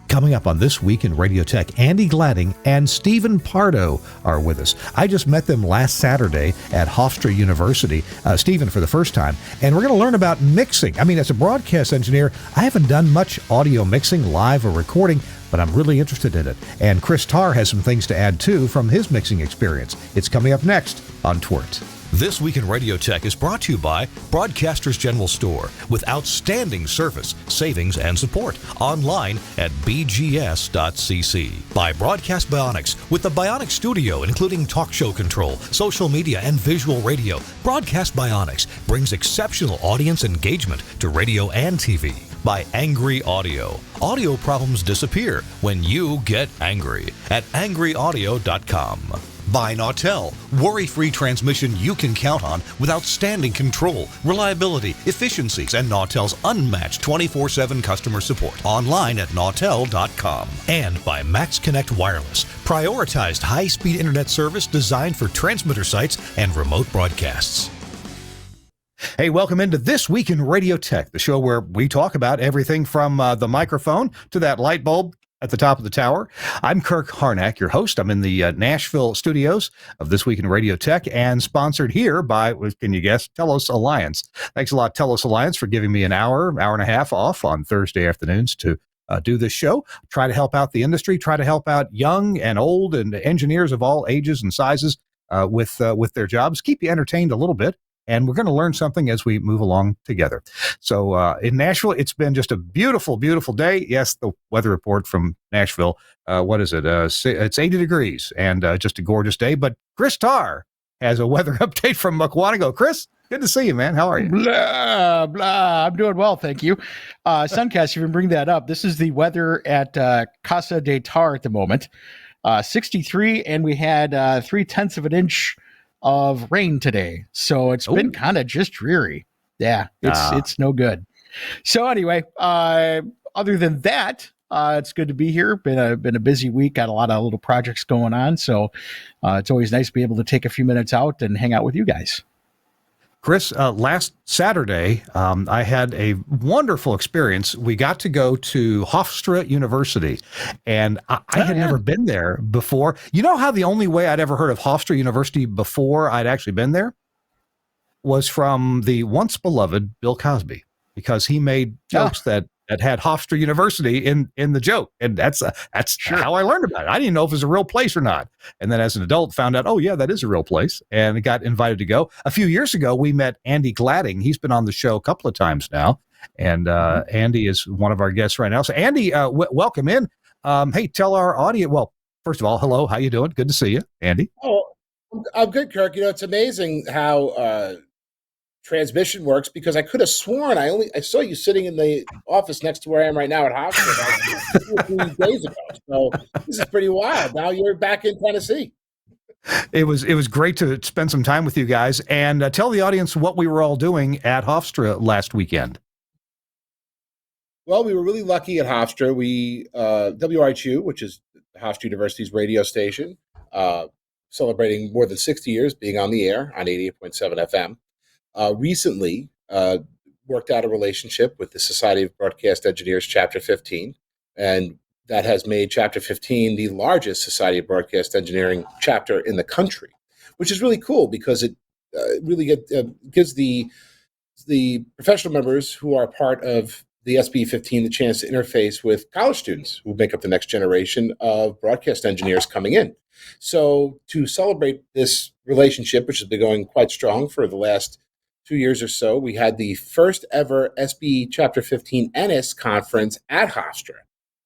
Coming up on This Week in Radio Tech, Andy Gladding and Stephen Pardo are with us. I just met them last Saturday at Hofstra University, Stephen for the first time, and we're going to learn about mixing. I mean, as a broadcast engineer, I haven't done much audio mixing, live or recording, but I'm really interested in it. And Chris Tarr has some things to add, too, from his mixing experience. It's coming up next on TWiRT. This Week in Radio Tech is brought to you by Broadcasters General Store with outstanding service, savings, and support. Online at bgs.cc. By Broadcast Bionics with the Bionics Studio, including talk show control, social media, and visual radio. Broadcast Bionics brings exceptional audience engagement to radio and TV. By Angry Audio. Audio problems disappear when you get angry at angryaudio.com. By Nautel, worry-free transmission you can count on with outstanding control, reliability, efficiencies, and Nautel's unmatched 24/7 customer support. Online at nautel.com. And by Max Connect Wireless, prioritized high-speed internet service designed for transmitter sites and remote broadcasts. Hey, welcome into This Week in Radio Tech, the show where we talk about everything from the microphone to that light bulb at the top of the tower. I'm Kirk Harnack, your host. I'm in the Nashville studios of This Week in Radio Tech and sponsored here by, can you guess, Telos Alliance. Thanks a lot, Telos Alliance, for giving me an hour and a half off on Thursday afternoons to do this show, try to help out the industry, try to help out young and old and engineers of all ages and sizes with their jobs, keep you entertained a little bit. And we're going to learn something as we move along together. So in Nashville, it's been just a beautiful, beautiful day. Yes, the weather report from Nashville, what is it? It's 80 degrees and just a gorgeous day. But Chris Tarr has a weather update from Mukwanago. Chris, good to see you, man. How are you? Blah, blah. I'm doing well, thank you. Suncast, you can bring that up. This is the weather at Casa de Tarr at the moment. 63, and we had 0.3 of an inch of rain today, so it's been kind of just dreary. Yeah, it's no good. So anyway, other than that, it's good to be here. Been a busy week. Got a lot of little projects going on, so it's always nice to be able to take a few minutes out and hang out with you guys. Chris, last Saturday, I had a wonderful experience. We got to go to Hofstra University, and I had never been there before. You know how the only way I'd ever heard of Hofstra University before I'd actually been there was from the once beloved Bill Cosby, because he made jokes that had Hofstra University in the joke. And that's how I learned about it. I didn't know if it was a real place or not. And then as an adult found out, oh yeah, that is a real place, and got invited to go. A few years ago, we met Andy Gladding. He's been on the show a couple of times now. And Andy is one of our guests right now. So Andy, welcome in. Hey, tell our audience, well, first of all, hello, how you doing? Good to see you, Andy. Oh, I'm good, Kirk. You know, it's amazing how transmission works, because I could have sworn I saw you sitting in the office next to where I am right now at Hofstra about 2 or 3 days ago. So this is pretty wild. Now you're back in Tennessee. It was great to spend some time with you guys, and tell the audience what we were all doing at Hofstra last weekend. Well, we were really lucky at Hofstra. We WRHU, which is Hofstra University's radio station, celebrating more than 60 years being on the air on 88.7 FM. Recently worked out a relationship with the Society of Broadcast Engineers Chapter 15, and that has made Chapter 15 the largest Society of Broadcast Engineering chapter in the country, which is really cool, because it really gives the professional members who are part of the SBE 15 the chance to interface with college students who make up the next generation of broadcast engineers coming in. So to celebrate this relationship, which has been going quite strong for the last 2 years or so, we had the first ever SBE Chapter 15 Ennes conference at Hofstra,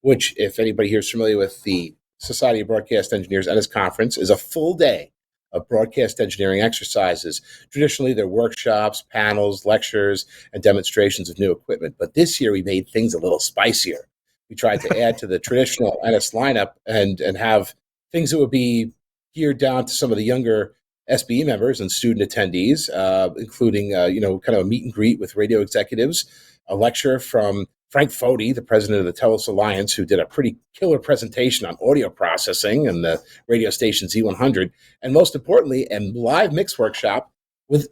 which, if anybody here is familiar with the Society of Broadcast Engineers Ennes conference, is a full day of broadcast engineering exercises. Traditionally, they're workshops, panels, lectures, and demonstrations of new equipment. But this year, we made things a little spicier. We tried to add to the traditional Ennes lineup and have things that would be geared down to some of the younger SBE members and student attendees, including, kind of a meet and greet with radio executives, a lecture from Frank Foti, the president of the Telos Alliance, who did a pretty killer presentation on audio processing and the radio station Z100, and most importantly, a live mix workshop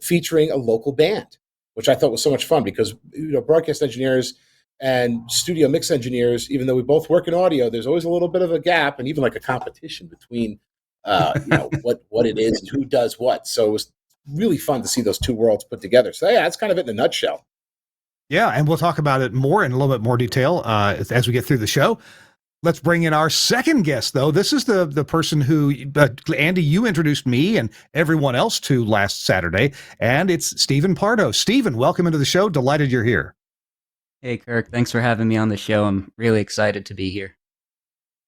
featuring a local band, which I thought was so much fun, because broadcast engineers And studio mix engineers, even though we both work in audio, there's always a little bit of a gap and even like a competition between, what it is and who does what. So it was really fun to see those two worlds put together. So yeah, that's kind of it in a nutshell. Yeah, and we'll talk about it more in a little bit more detail as we get through the show. Let's bring in our second guest, though. This is the person who, Andy, you introduced me and everyone else to last Saturday, and it's Stephen Pardo. Stephen, welcome into the show. Delighted you're here. Hey, Kirk. Thanks for having me on the show. I'm really excited to be here.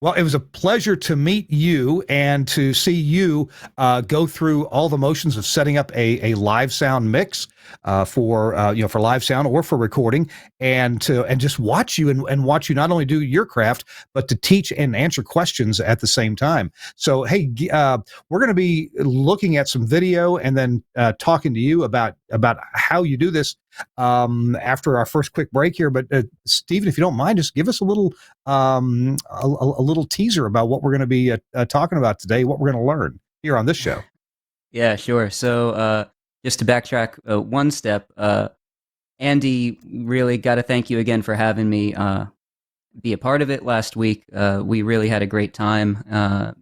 Well, it was a pleasure to meet you and to see you go through all the motions of setting up a live sound mix for live sound or for recording, and just watch you and watch you not only do your craft but to teach and answer questions at the same time. So, hey, we're going to be looking at some video and then talking to you about how you do this after our first quick break here. But Stephen, if you don't mind, just give us a little teaser about what we're going to be talking about today, what we're going to learn here on this show. Yeah, sure. So just to backtrack one step, Andy, really got to thank you again for having me be a part of it last week. We really had a great time.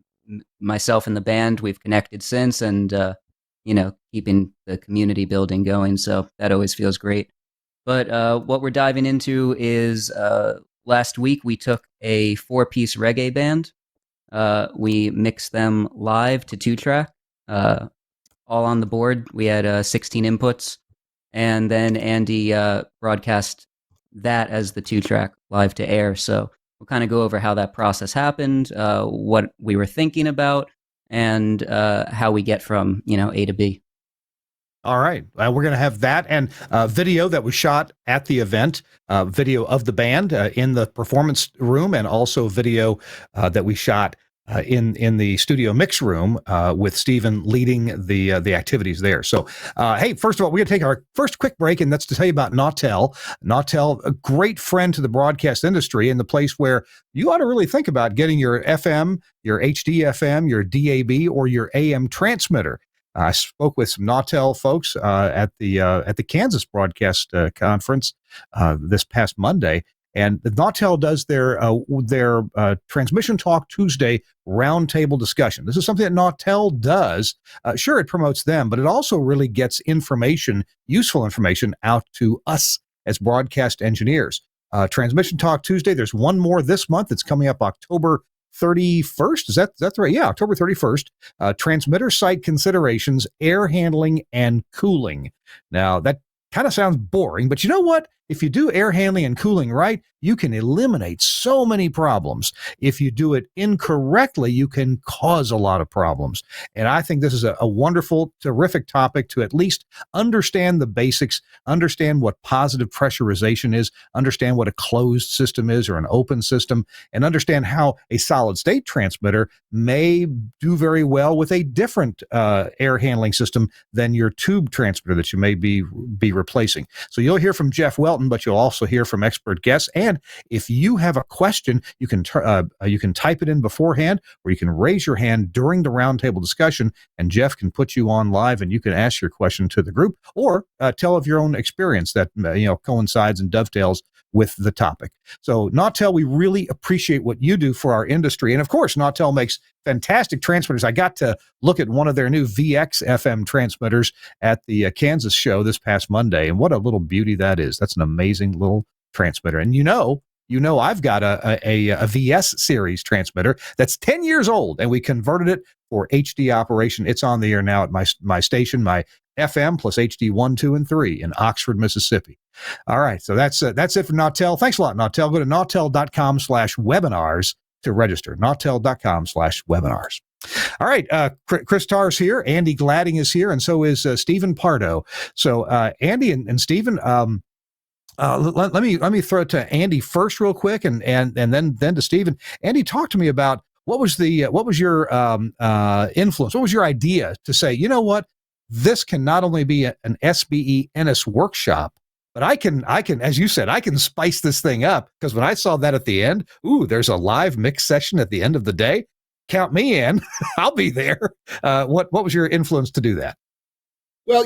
Myself and the band, we've connected since, and keeping the community building going. So that always feels great. But what we're diving into is last week we took a 4-piece reggae band. We mixed them live to 2-track, all on the board. We had 16 inputs, and then Andy broadcast that as the 2-track live to air. So we'll kind of go over how that process happened, what we were thinking about, and how we get from A to B. All right. We're going to have that and video that was shot at the event, video of the band in the performance room, and also video that we shot in the studio mix room with Stephen leading the activities there. So, hey, first of all, we're going to take our first quick break, and that's to tell you about Nautel. Nautel, a great friend to the broadcast industry, and the place where you ought to really think about getting your FM, your HD FM, your DAB, or your AM transmitter. I spoke with some Nautel folks at the Kansas Broadcast Conference this past Monday, and Nautel does their Transmission Talk Tuesday roundtable discussion. This is something that Nautel does. Sure, it promotes them, but it also really gets information, useful information, out to us as broadcast engineers. Transmission Talk Tuesday. There's one more this month. It's coming up October 31st. Is that right? Yeah, October 31st. Transmitter site considerations, air handling, and cooling. Now, that kind of sounds boring, but you know what? If you do air handling and cooling right, you can eliminate so many problems. If you do it incorrectly, you can cause a lot of problems. And I think this is a wonderful, terrific topic to at least understand the basics, understand what positive pressurization is, understand what a closed system is or an open system, and understand how a solid state transmitter may do very well with a different air handling system than your tube transmitter that you may be replacing. So you'll hear from Jeff Welton, but you'll also hear from expert guests. And if you have a question, you can type it in beforehand, or you can raise your hand during the roundtable discussion, and Jeff can put you on live, and you can ask your question to the group, or tell of your own experience that coincides and dovetails with the topic. So Nautel, we really appreciate what you do for our industry, and of course, Nautel makes fantastic transmitters. I got to look at one of their new VX FM transmitters at the Kansas show this past Monday, and what a little beauty that is. That's an amazing little transmitter. And I've got a VS series transmitter that's 10 years old, and we converted it for HD operation. It's on the air now at my station, my FM plus HD 1, 2, and 3 in Oxford, Mississippi. All right, so that's it for Nautel. Thanks a lot, Nautel. Go to nautel.com/webinars to register. nautel.com/webinars. All right, Chris Tarr's here. Andy Gladding is here, and so is Stephen Pardo. So Andy and Stephen, let me throw it to Andy first, real quick, and then to Stephen. Andy, talk to me about what was your influence? What was your idea to say, you know what, this can not only be an SBE Ennes Workshop, but I can, as you said, I can spice this thing up, because when I saw that at the end, there's a live mix session at the end of the day. Count me in. I'll be there. What was your influence to do that? Well,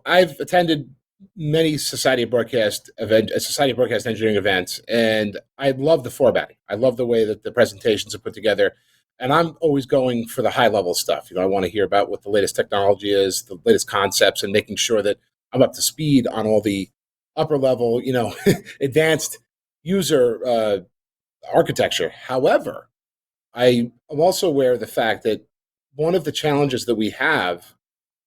I've attended many Society of Broadcast Engineering events, and I love the formatting. I love the way that the presentations are put together, and I'm always going for the high level stuff. I want to hear about what the latest technology is, the latest concepts, and making sure that I'm up to speed on all the upper level, advanced user architecture. However, I am also aware of the fact that one of the challenges that we have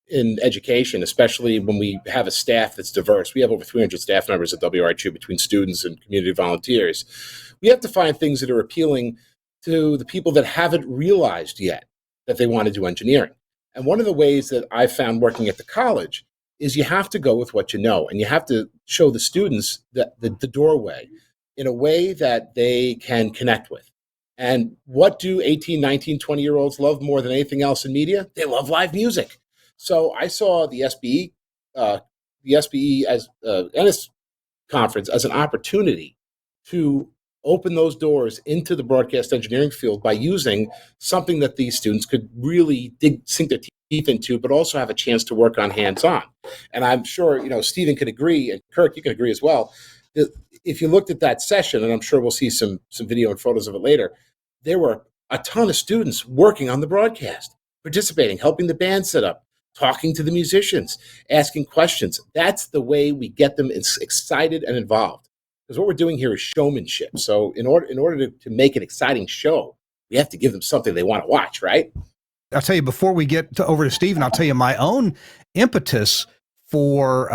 in education, especially when we have a staff that's diverse, we have over 300 staff members at WRHU between students and community volunteers. We have to find things that are appealing to the people that haven't realized yet that they want to do engineering. And one of the ways that I found working at the college is you have to go with what you know, and you have to show the students the doorway in a way that they can connect with. And what do 18, 19, 20-year-olds love more than anything else in media? They love live music. So I saw the SBE as Ennes conference as an opportunity to open those doors into the broadcast engineering field by using something that these students could really sink their teeth into, but also have a chance to work on hands-on. And I'm sure, Stephen could agree, and Kirk, you can agree as well, that if you looked at that session, and I'm sure we'll see some video and photos of it later, there were a ton of students working on the broadcast, participating, helping the band set up, talking to the musicians, asking questions. That's the way we get them excited and involved. Because what we're doing here is showmanship. So in order to make an exciting show, we have to give them something they want to watch, right? I'll tell you, before we get over to Stephen, I'll tell you my own impetus for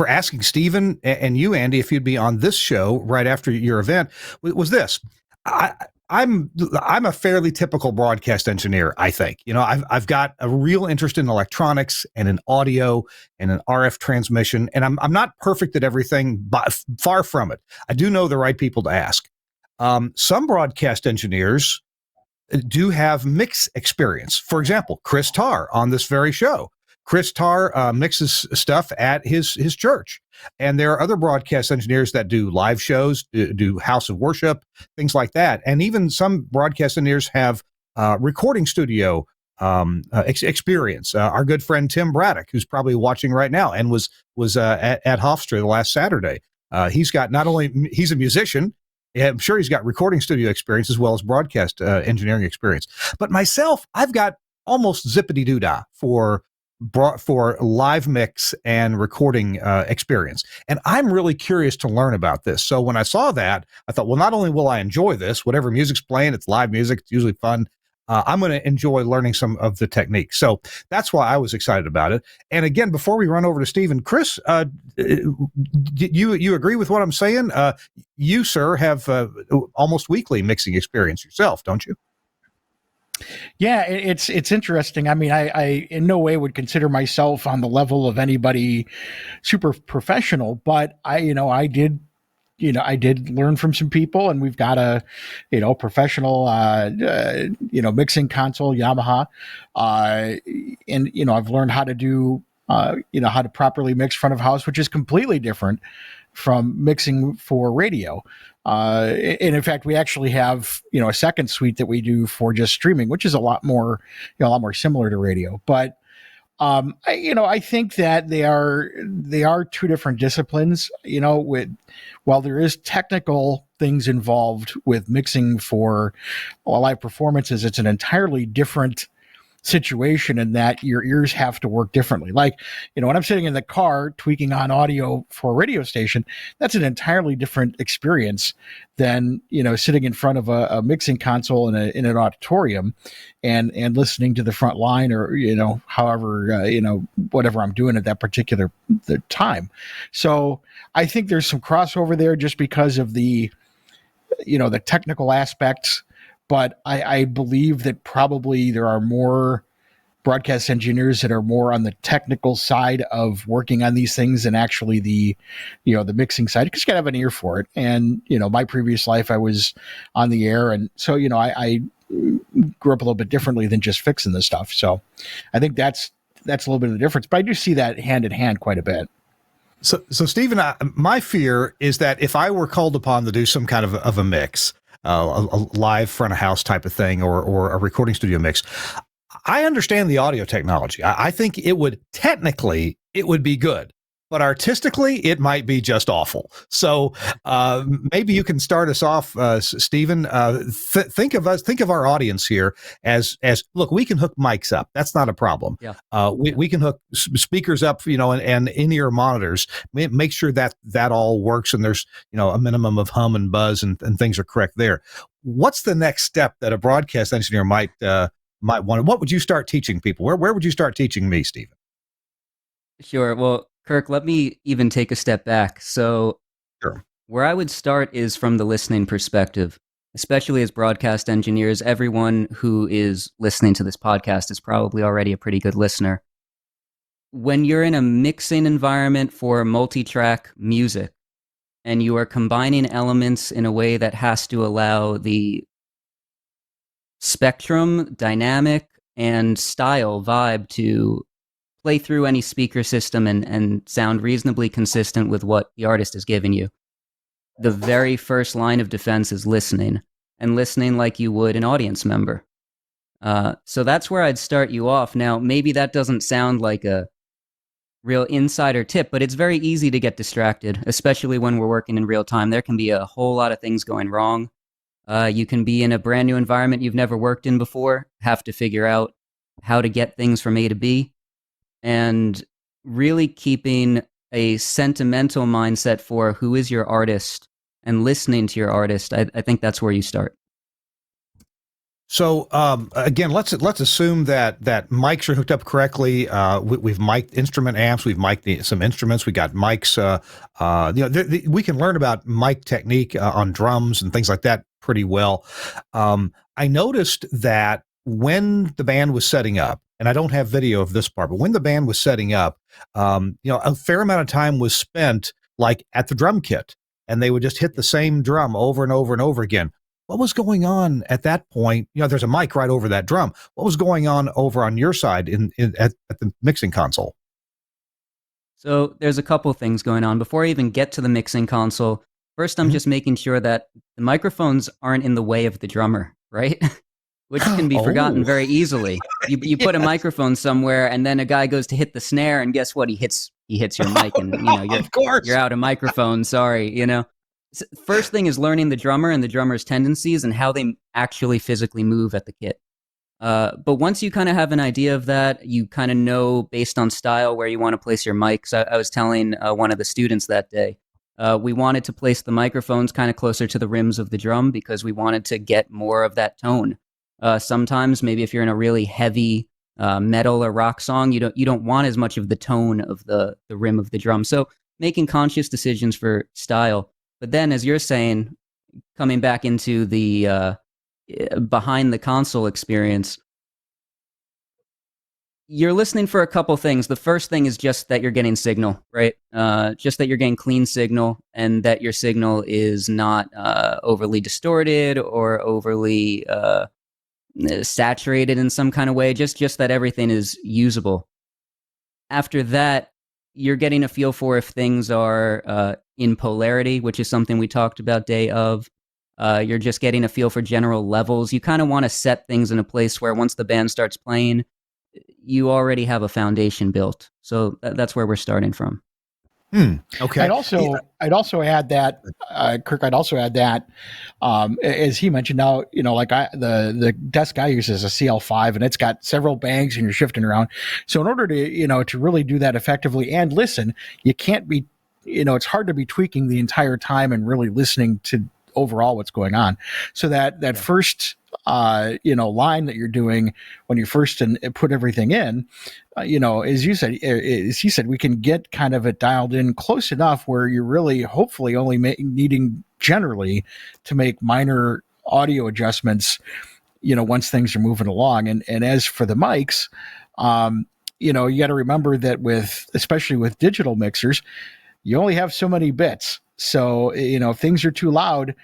asking Stephen and you, Andy, if you'd be on this show right after your event was this. I'm a fairly typical broadcast engineer, I think. I've got a real interest in electronics and in audio and in RF transmission, and I'm not perfect at everything, but far from it. I do know the right people to ask. Some broadcast engineers do have mix experience. For example, Chris Tarr on this very show. Chris Tarr mixes stuff at his church. And there are other broadcast engineers that do live shows, do house of worship, things like that. And even some broadcast engineers have recording studio experience. Our good friend Tim Braddock, who's probably watching right now and was at Hofstra last Saturday. He's got he's a musician. I'm sure he's got recording studio experience as well as broadcast engineering experience. But myself, I've got almost zippity-doo-dah for live mix and recording experience. And I'm really curious to learn about this. So when I saw that, I thought, well, not only will I enjoy this, whatever music's playing, it's live music, it's usually fun. I'm going to enjoy learning some of the techniques. So that's why I was excited about it. And again, before we run over to Stephen, Chris, you agree with what I'm saying? You, sir, have almost weekly mixing experience yourself, don't you? Yeah, it's interesting. I mean, I in no way would consider myself on the level of anybody super professional, but I did learn from some people, and we've got a professional mixing console, Yamaha, and I've learned how to do how to properly mix front of house, which is completely different from mixing for radio. And in fact, we actually have, a second suite that we do for just streaming, which is a lot more similar to radio. But, I think that they are two different disciplines, while there is technical things involved with mixing for live performances, it's an entirely different situation in that your ears have to work differently. Like, when I'm sitting in the car tweaking on audio for a radio station, that's an entirely different experience than, sitting in front of a mixing console in an auditorium and listening to the front line or, however, whatever I'm doing at that particular time. So I think there's some crossover there just because of the technical aspects. But I believe that probably there are more broadcast engineers that are more on the technical side of working on these things than actually the mixing side, because you gotta have an ear for it. And, my previous life, I was on the air. And so, I grew up a little bit differently than just fixing this stuff. So I think that's a little bit of the difference. But I do see that hand in hand quite a bit. So Stephen, my fear is that if I were called upon to do some kind of a mix, a live front of house type of thing, or a recording studio mix, I understand the audio technology. I think it would be good, but artistically, it might be just awful. So maybe you can start us off, Stephen. Think of our audience here as look. We can hook mics up. That's not a problem. Yeah. We can hook speakers up, and in-ear monitors. Make sure that all works, and there's a minimum of hum and buzz, and things are correct there. What's the next step that a broadcast engineer might want? What would you start teaching people? Where would you start teaching me, Stephen? Sure. Well, Kirk, let me even take a step back. So Sure. where I would start is from the listening perspective, especially as broadcast engineers. Everyone who is listening to this podcast is probably already a pretty good listener. When you're in a mixing environment for multi-track music and you are combining elements in a way that has to allow the spectrum, dynamic, and style vibe to play through any speaker system and sound reasonably consistent with what the artist is giving you, the very first line of defense is listening, and listening like you would an audience member. So that's where I'd start you off. Now, maybe that doesn't sound like a real insider tip, but it's very easy to get distracted, especially when we're working in real time. There can be a whole lot of things going wrong. You can be in a brand new environment you've never worked in before, have to figure out how to get things from A to B, and really keeping a sentimental mindset for who is your artist and listening to your artist. I think that's where you start. So again, let's assume that mics are hooked up correctly. We've mic'd instrument amps. We've mic'd some instruments. We got mics. We can learn about mic technique on drums and things like that pretty well. I noticed that when the band was setting up, and I don't have video of this part, but when the band was setting up, a fair amount of time was spent like at the drum kit, and they would just hit the same drum over and over and over again. What was going on at that point? There's a mic right over that drum. What was going on over on your side at the mixing console? So there's a couple things going on. Before I even get to the mixing console, first I'm just making sure that the microphones aren't in the way of the drummer, right? Which can be forgotten very easily. You put a microphone somewhere, and then a guy goes to hit the snare, and guess what? He hits your mic, and you're out of microphone. Sorry, First thing is learning the drummer and the drummer's tendencies and how they actually physically move at the kit. But once you kind of have an idea of that, you kind of know based on style where you want to place your mics. I was telling one of the students that day, we wanted to place the microphones kind of closer to the rims of the drum because we wanted to get more of that tone. Sometimes maybe if you're in a really heavy metal or rock song, you don't want as much of the tone of the rim of the drum. So making conscious decisions for style. But then, as you're saying, coming back into the behind the console experience, you're listening for a couple things. The first thing is just that you're getting signal, right? Just that you're getting clean signal, and that your signal is not overly distorted or overly saturated in some kind of way. Just that everything is usable. After that, you're getting a feel for if things are in polarity, which is something we talked about day of. You're just getting a feel for general levels. You kind of want to set things in a place where once the band starts playing, you already have a foundation built. So that's where we're starting from. Okay. I'd also add that, Kirk. I'd also add that, as he mentioned, now the desk I use is a CL5, and it's got several bangs, and you're shifting around. So in order to to really do that effectively and listen, you can't be, it's hard to be tweaking the entire time and really listening to overall what's going on. So that first line that you're doing when you first put everything in, as he said, we can get kind of it dialed in close enough where you're really hopefully only needing generally to make minor audio adjustments, once things are moving along. And as for the mics, you got to remember that especially with digital mixers, you only have so many bits. So, if things are too loud,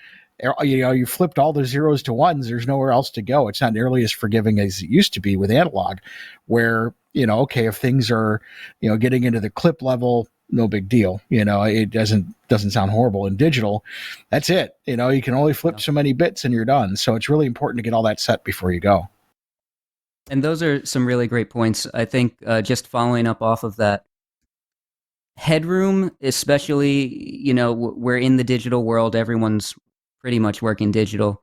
you flipped all the zeros to ones, there's nowhere else to go. It's not nearly as forgiving as it used to be with analog, where, if things are, getting into the clip level, no big deal. It doesn't sound horrible. In digital, that's it. You can only flip so many bits and you're done. So it's really important to get all that set before you go. And those are some really great points. I think just following up off of that, Headroom, especially, we're in the digital world. Everyone's pretty much working digital.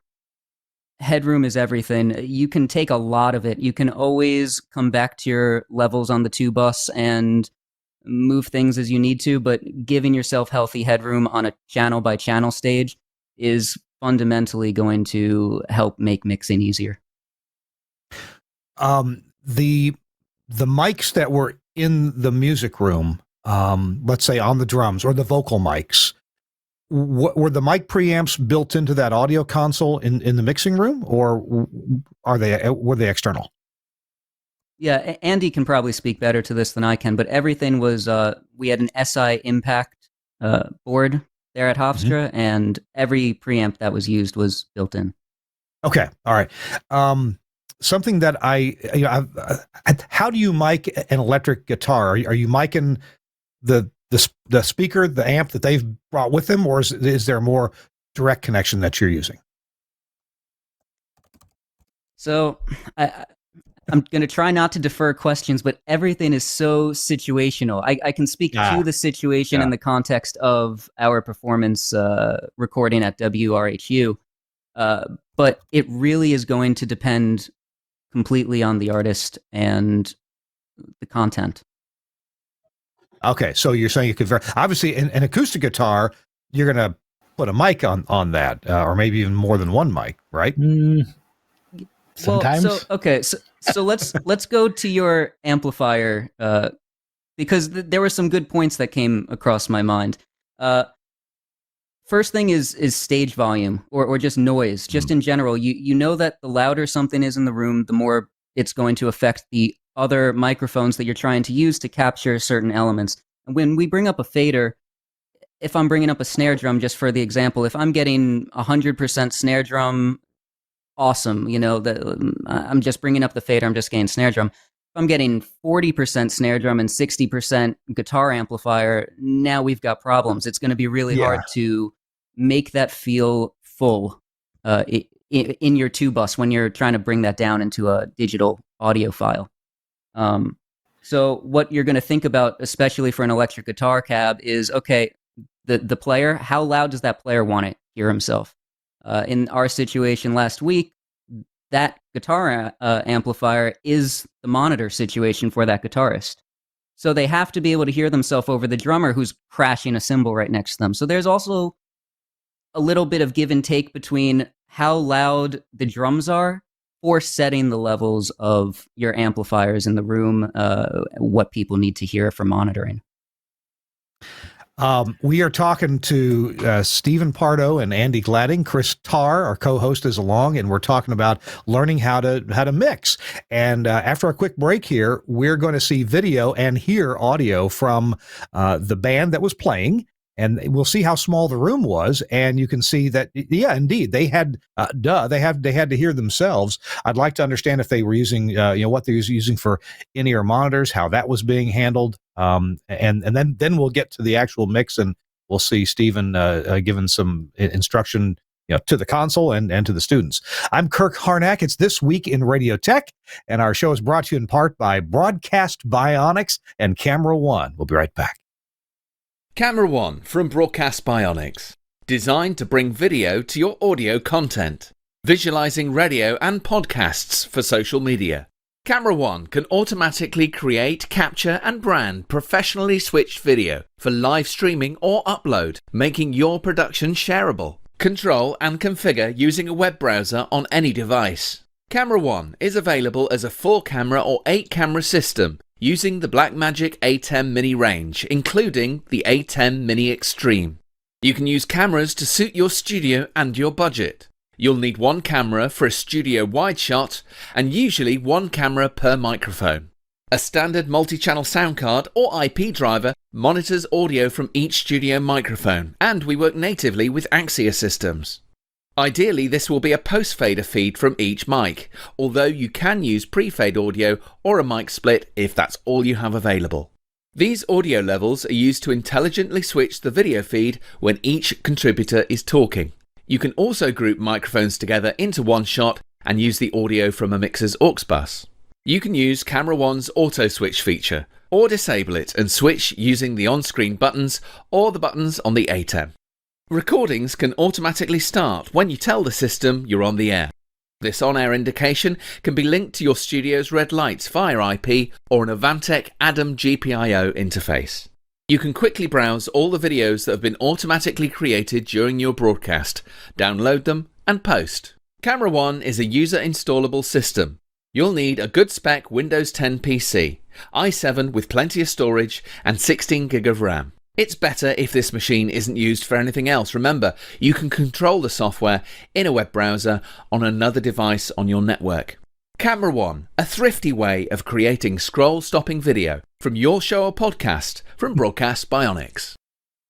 Headroom is everything. You can take a lot of it. You can always come back to your levels on the 2 bus and move things as you need to, but giving yourself healthy headroom on a channel by channel stage is fundamentally going to help make mixing easier. The mics that were in the music room, let's say on the drums or the vocal mics, were the mic preamps built into that audio console in the mixing room, or were they external? Yeah, Andy can probably speak better to this than I can, but everything was, we had an SI Impact board there at Hofstra, and every preamp that was used was built in. Okay, all right. Something that how do you mic an electric guitar? Are you micing the speaker, the amp that they've brought with them, or is there a more direct connection that you're using? So I'm going to try not to defer questions, but everything is so situational. I can speak to the situation in the context of our performance recording at WRHU, but it really is going to depend completely on the artist and the content. Okay, so you're saying you could obviously an acoustic guitar, you're going to put a mic on that, or maybe even more than one mic, right? Sometimes. Well, so let's go to your amplifier, because there were some good points that came across my mind. First thing is stage volume or just noise. Just in general, you know that the louder something is in the room, the more it's going to affect the other microphones that you're trying to use to capture certain elements. And when we bring up a fader, if I'm bringing up a snare drum, just for the example, if I'm getting 100% snare drum, awesome. I'm just bringing up the fader, I'm just getting snare drum. If I'm getting 40% snare drum and 60% guitar amplifier, now we've got problems. It's going to be really hard to make that feel full in your 2 bus when you're trying to bring that down into a digital audio file. So what you're going to think about, especially for an electric guitar cab, is, okay, the player, how loud does that player want to hear himself? In our situation last week, that guitar amplifier is the monitor situation for that guitarist. So they have to be able to hear themselves over the drummer who's crashing a cymbal right next to them. So there's also a little bit of give and take between how loud the drums are for setting the levels of your amplifiers in the room, what people need to hear for monitoring. We are talking to Stephen Pardo and Andy Gladding. Chris Tarr, our co-host, is along, and we're talking about learning how to mix. And after a quick break here, we're going to see video and hear audio from the band that was playing, and we'll see how small the room was. And you can see that, yeah, indeed, they had they had to hear themselves. I'd like to understand if they were using what they was using for in-ear monitors, how that was being handled. And then we'll get to the actual mix, and we'll see Stephen giving some instruction to the console and to the students. I'm Kirk Harnack. It's This Week in Radio Tech, and our show is brought to you in part by Broadcast Bionics and Camera One. We'll be right back. Camera One from Broadcast Bionics. Designed to bring video to your audio content. Visualizing radio and podcasts for social media. Camera One can automatically create, capture and brand professionally switched video for live streaming or upload, making your production shareable. Control and configure using a web browser on any device. Camera One is available as a 4-camera or 8-camera system using the Blackmagic A10 Mini range, including the A10 Mini Extreme. You can use cameras to suit your studio and your budget. You'll need 1 camera for a studio wide shot and usually 1 camera per microphone. A standard multi-channel sound card or IP driver monitors audio from each studio microphone, and we work natively with Axia systems. Ideally, this will be a post-fader feed from each mic, although you can use pre-fade audio or a mic split if that's all you have available. These audio levels are used to intelligently switch the video feed when each contributor is talking. You can also group microphones together into one shot and use the audio from a mixer's aux bus. You can use Camera One's auto switch feature, or disable it and switch using the on-screen buttons or the buttons on the ATEM. Recordings can automatically start when you tell the system you're on the air. This on-air indication can be linked to your studio's red lights via IP or an Avantec ADAM GPIO interface. You can quickly browse all the videos that have been automatically created during your broadcast, download them, and post. Camera One is a user-installable system. You'll need a good spec Windows 10 PC, i7 with plenty of storage, and 16 gig of RAM. It's better if this machine isn't used for anything else. Remember, you can control the software in a web browser on another device on your network. Camera One, a thrifty way of creating scroll-stopping video from your show or podcast from Broadcast Bionics.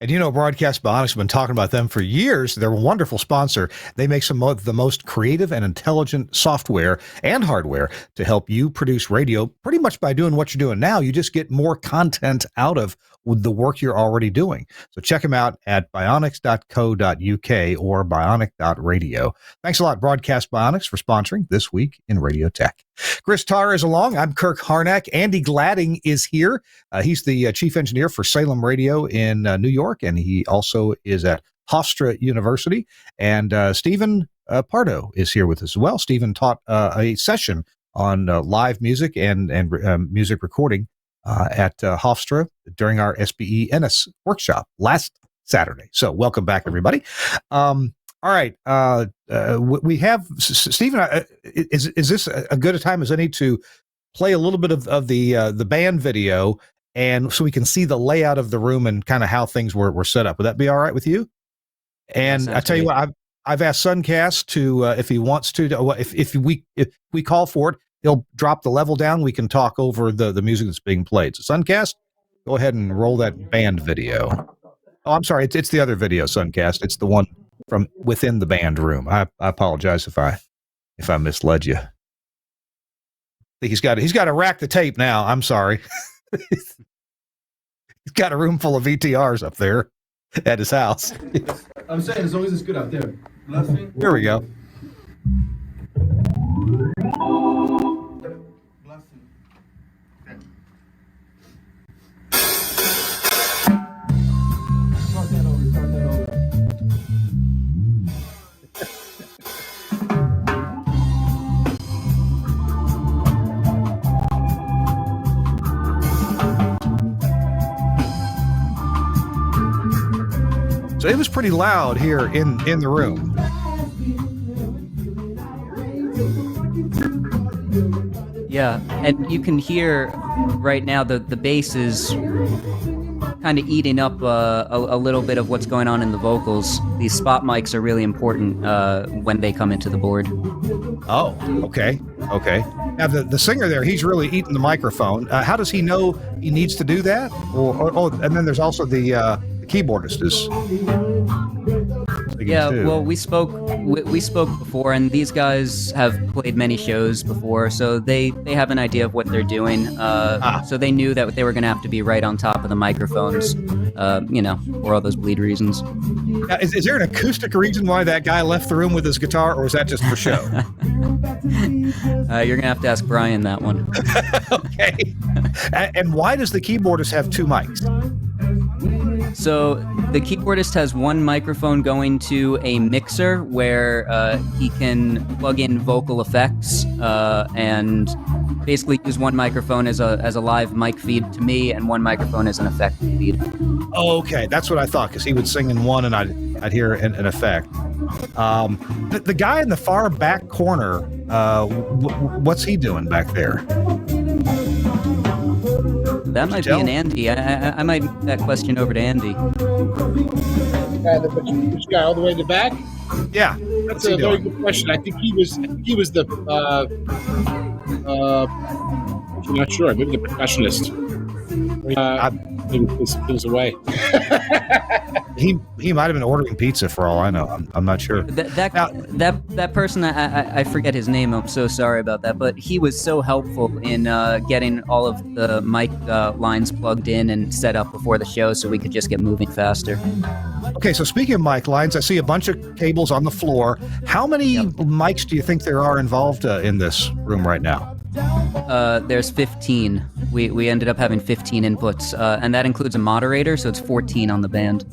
And you know, Broadcast Bionics have been talking about them for years. They're a wonderful sponsor. They make some of the most creative and intelligent software and hardware to help you produce radio pretty much by doing what you're doing now. You just get more content out of the work you're already doing. So check them out at bionics.co.uk or bionic.radio. Thanks a lot, Broadcast Bionics, for sponsoring This Week in Radio Tech. Chris Tarr is along. I'm Kirk Harnack. Andy Gladding is here. He's the chief engineer for Salem Radio in New York, and he also is at Hofstra University. And Stephen Pardo is here with us as well. Stephen taught a session on live music and music recording at Hofstra during our SBE Ennes Workshop last Saturday. So welcome back, everybody. All right. We have, Stephen, is this a good a time as any to play a little bit of the band video, and so we can see the layout of the room and kind of how things were set up? Would that be all right with you? And I tell you what, I've asked Suncast to, if he wants to, if we call for it, he'll drop the level down. We can talk over the music that's being played. So Suncast, go ahead and roll that band video. Oh, I'm sorry. It's the other video, Suncast. It's the one from within the band room. I apologize if I misled you. I think he's got to rack the tape now. I'm sorry. He's got a room full of VTRs up there at his house. I'm saying it's always as good out there. Blessing. Here we go. Blessing. Start that over. So it was pretty loud here in the room. Yeah, and you can hear right now the bass is kind of eating up a little bit of what's going on in the vocals. These spot mics are really important when they come into the board. Oh, okay. Now the singer there, he's really eating the microphone. How does he know he needs to do that? Or and then there's also the keyboardist is. Yeah, too. well, we spoke before, and these guys have played many shows before, so they have an idea of what they're doing. So they knew that they were going to have to be right on top of the microphones, for all those bleed reasons. Now, is there an acoustic reason why that guy left the room with his guitar, or is that just for show? You're going to have to ask Brian that one. Okay. And why does the keyboardist have two mics? So the keyboardist has one microphone going to a mixer where he can plug in vocal effects and basically use one microphone as a live mic feed to me and one microphone as an effect feed. Okay, that's what I thought, because he would sing in one and I'd hear an effect. The guy in the far back corner, what's he doing back there? That might be an Andy. I might make that question over to Andy. Which guy all the way in the back? Yeah, that's a very good question. I think he was the I'm not sure. Maybe the percussionist. He was away. He might have been ordering pizza for all I know. I'm not sure. That person, I forget his name. I'm so sorry about that. But he was so helpful in getting all of the mic lines plugged in and set up before the show, so we could just get moving faster. Okay, so speaking of mic lines, I see a bunch of cables on the floor. How many mics do you think there are involved in this room right now? There's 15. We ended up having 15 inputs, and that includes a moderator, so it's 14 on the band.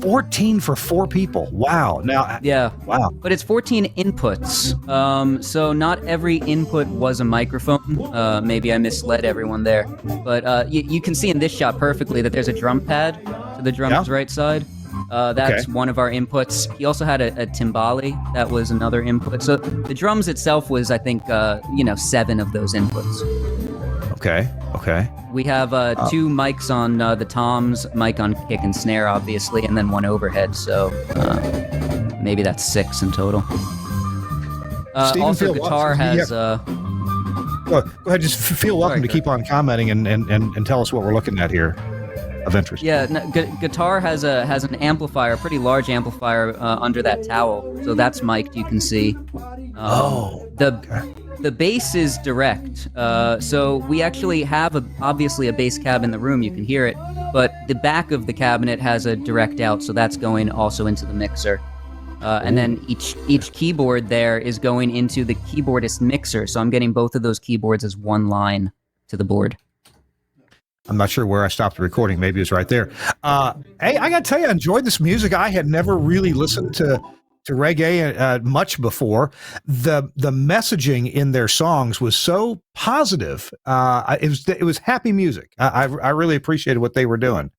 14 for 4 people. Wow. Now, Yeah. wow. But it's 14 inputs, so not every input was a microphone. Maybe I misled everyone there. But you can see in this shot perfectly that there's a drum pad to the drummer's right side. That's Okay. one of our inputs. He also had a timbali. That was another input. So the drums itself was, I think, 7 of those inputs. Okay. We have 2 mics on the toms, mic on kick and snare, obviously, and then 1 overhead. So maybe that's 6 in total. Stephen, Also, feel guitar welcome. has... Go ahead. Just feel welcome Sorry, to keep on commenting and tell us what we're looking at here of interest. Yeah, guitar has an amplifier, a pretty large amplifier under that towel, so that's mic'd. You can see. The bass is direct, so we actually have obviously a bass cab in the room. You can hear it, but the back of the cabinet has a direct out, so that's going also into the mixer. And then each keyboard there is going into the keyboardist mixer, so I'm getting both of those keyboards as one line to the board. I'm not sure where I stopped the recording. Maybe it's right there. Hey, I got to tell you, I enjoyed this music. I had never really listened to reggae much before. The messaging in their songs was so positive. It was happy music. I really appreciated what they were doing.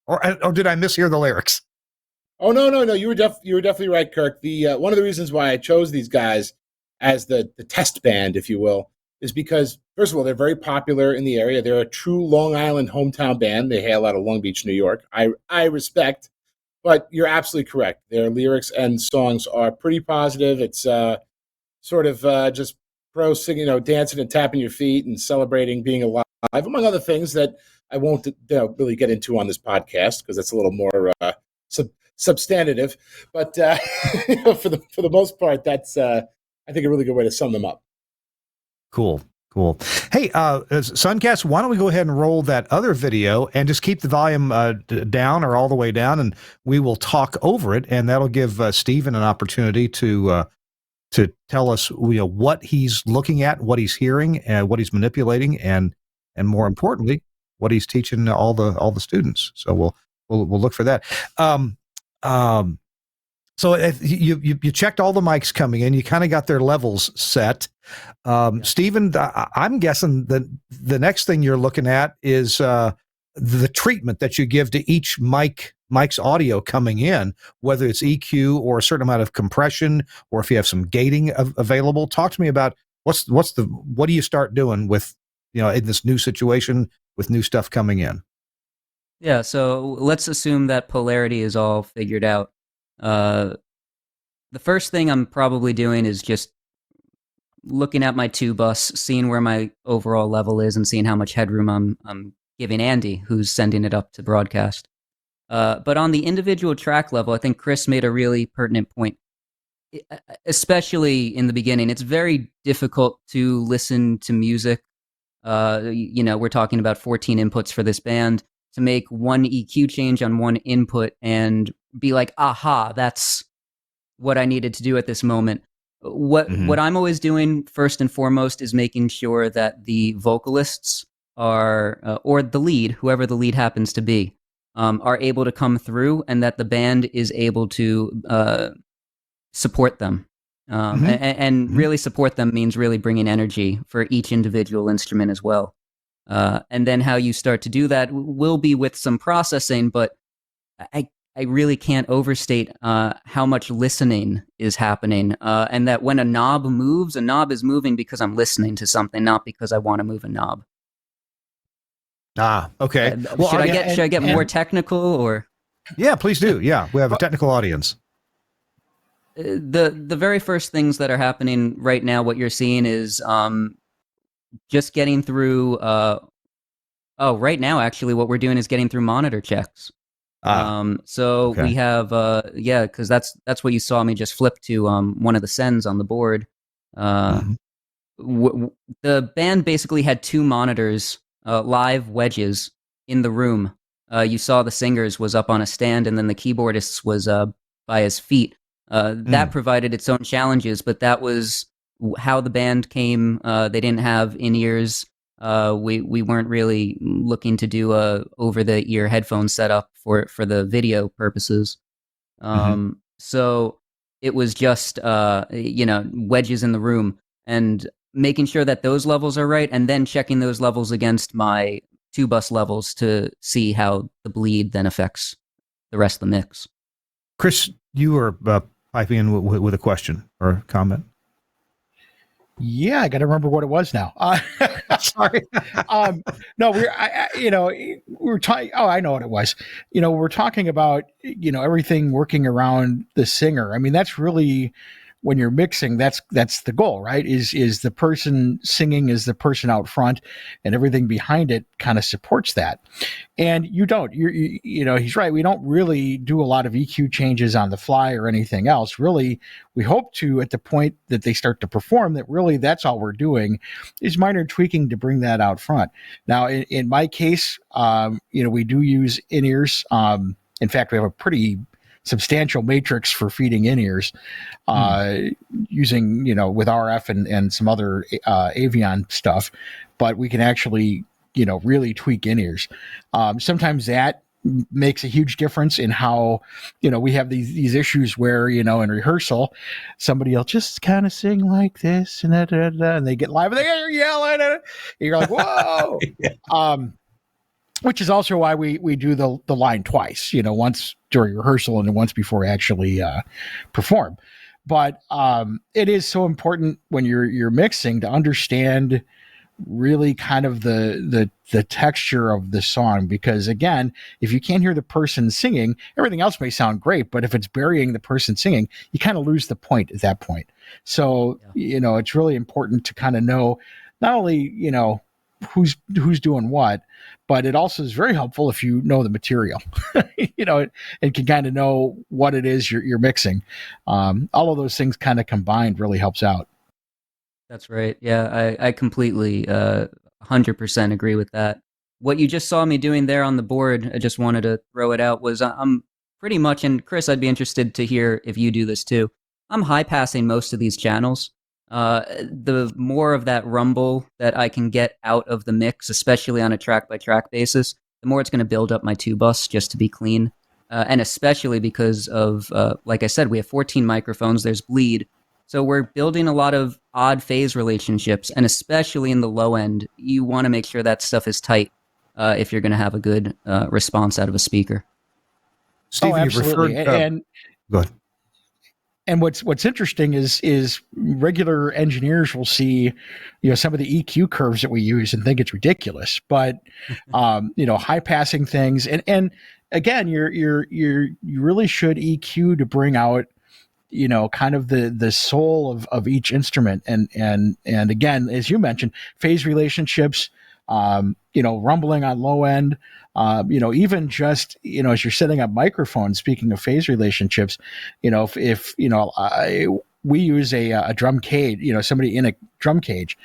Or did I mishear the lyrics? Oh no! You were definitely right, Kirk. The one of the reasons why I chose these guys as the test band, if you will, is because, first of all, they're very popular in the area. They're a true Long Island hometown band. They hail out of Long Beach, New York. I respect, but you're absolutely correct. Their lyrics and songs are pretty positive. It's sort of just pro singing, dancing and tapping your feet and celebrating being alive, among other things that I won't really get into on this podcast because it's a little more substantive. But for the most part, that's I think a really good way to sum them up. Cool. Hey, Suncast, why don't we go ahead and roll that other video and just keep the volume down or all the way down, and we will talk over it, and that'll give Stephen an opportunity to tell us what he's looking at, what he's hearing, and what he's manipulating, and more importantly, what he's teaching all the students. So we'll look for that. So if you checked all the mics coming in, you kind of got their levels set. Stephen, I'm guessing that the next thing you're looking at is the treatment that you give to each mic's audio coming in, whether it's EQ or a certain amount of compression, or if you have some gating available. Talk to me about what do you start doing with in this new situation with new stuff coming in. Yeah, so let's assume that polarity is all figured out. The first thing I'm probably doing is just looking at my 2 bus, seeing where my overall level is, and seeing how much headroom I'm giving Andy, who's sending it up to broadcast. But on the individual track level, I think Chris made a really pertinent point. Especially in the beginning, it's very difficult to listen to music. We're talking about 14 inputs for this band. To make one EQ change on one input and be like, aha, that's what I needed to do at this moment. What I'm always doing first and foremost is making sure that the vocalists are, or the lead, whoever the lead happens to be, are able to come through, and that the band is able to support them. And really support them means really bringing energy for each individual instrument as well. And then how you start to do that will be with some processing, but I really can't overstate how much listening is happening, and that when a knob moves, a knob is moving because I'm listening to something, not because I want to move a knob. Okay. Should I get more technical, or? Yeah, please do. Yeah, we have a technical audience. The very first things that are happening right now, what you're seeing is just getting through. Right now, actually, what we're doing is getting through monitor checks. Okay. We have, because that's what you saw me just flip to one of the sends on the board. The band basically had 2 monitors, live wedges in the room. You saw the singer's was up on a stand, and then the keyboardist's was by his feet. That provided its own challenges, but that was how the band came. They didn't have in-ears. We weren't really looking to do a over the ear headphone setup for the video purposes. So it was just wedges in the room and making sure that those levels are right, and then checking those levels against my 2-bus levels to see how the bleed then affects the rest of the mix. Chris, you were piping in with a question or a comment. Yeah, I got to remember what it was now. Sorry. No, we're talking. Oh, I know what it was. We're talking about everything working around the singer. I mean, that's really, when you're mixing, that's the goal, right? Is the person singing is the person out front, and everything behind it kind of supports that. And he's right. We don't really do a lot of EQ changes on the fly or anything else. Really, we hope to, at the point that they start to perform, that really that's all we're doing is minor tweaking to bring that out front. Now, in my case, we do use in-ears. In fact, we have a pretty substantial matrix for feeding in-ears using, with RF and some other Avion stuff, but we can actually, really tweak in-ears. Sometimes that makes a huge difference in how, we have these issues where, in rehearsal, somebody will just kind of sing like this and and they get live and they're yelling at it. And you're like, whoa. Which is also why we do the line twice, once during rehearsal and then once before we actually perform. But it is so important when you're mixing to understand really kind of the texture of the song, because again, if you can't hear the person singing, everything else may sound great, but if it's burying the person singing, you kind of lose the point at that point. So it's really important to kind of know not only who's doing what, but it also is very helpful if you know the material, and can kind of know what it is you're mixing. All of those things kind of combined really helps out. That's right. Yeah, I completely 100% agree with that. What you just saw me doing there on the board, I just wanted to throw it out, was I'm pretty much, and Chris, I'd be interested to hear if you do this too, I'm high passing most of these channels. The more of that rumble that I can get out of the mix, especially on a track by track basis, the more it's going to build up my 2-bus just to be clean. And especially because of, like I said, we have 14 microphones, there's bleed. So we're building a lot of odd phase relationships, and especially in the low end, you want to make sure that stuff is tight if you're going to have a good response out of a speaker. Steve, absolutely. Go ahead. And what's interesting is regular engineers will see, some of the EQ curves that we use and think it's ridiculous, but high passing things, and again, you really should EQ to bring out, kind of the soul of each instrument, and again, as you mentioned, phase relationships, rumbling on low end. Even just, as you're setting up microphones, speaking of phase relationships, if we use a drum cage, somebody in a drum cage,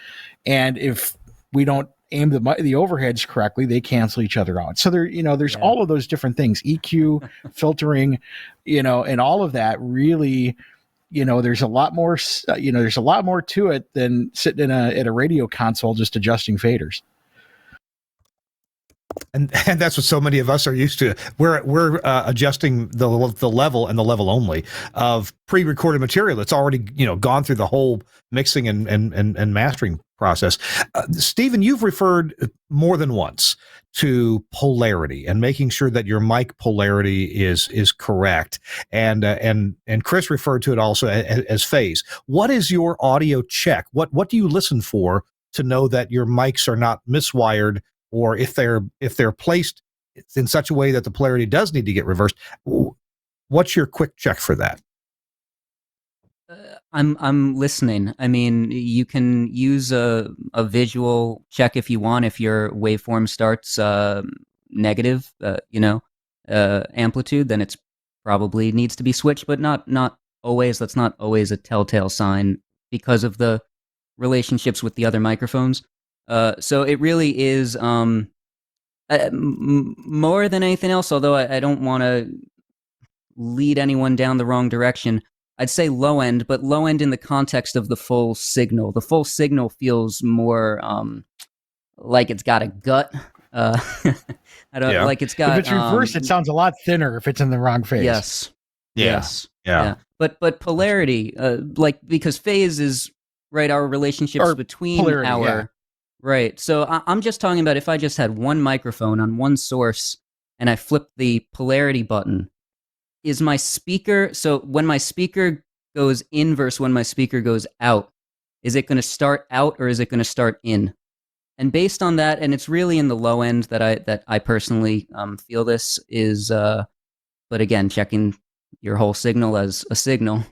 and if we don't aim the overheads correctly, they cancel each other out. So there's all of those different things, EQ, filtering, and all of that really, there's a lot more, there's a lot more to it than sitting at a radio console just adjusting faders. And that's what so many of us are used to. We're adjusting the level and the level only of pre-recorded material that's already gone through the whole mixing and mastering process. Stephen, you've referred more than once to polarity and making sure that your mic polarity is correct, and Chris referred to it also as phase. What is your audio check? What do you listen for to know that your mics are not miswired? Or if they're placed in such a way that the polarity does need to get reversed, what's your quick check for that? I'm listening. I mean, you can use a visual check if you want. If your waveform starts negative, amplitude, then it's probably needs to be switched, but not always. That's not always a telltale sign because of the relationships with the other microphones. So it really is more than anything else, although I don't want to lead anyone down the wrong direction. I'd say low end, but low end in the context of the full signal. The full signal feels more like it's got a gut. I don't Yeah. like it's got. If it's reversed, it sounds a lot thinner if it's in the wrong phase. Yes. Yeah. Yes. Yeah. But polarity, like because phase is right our relationships Or between polarity, our yeah. right. So I'm just talking about if I just had one microphone on one source and I flip the polarity button, is my speaker, so when my speaker goes in versus when my speaker goes out, is it going to start out or is it going to start in? And based on that, and it's really in the low end that I personally feel this is, but again, checking your whole signal as a signal,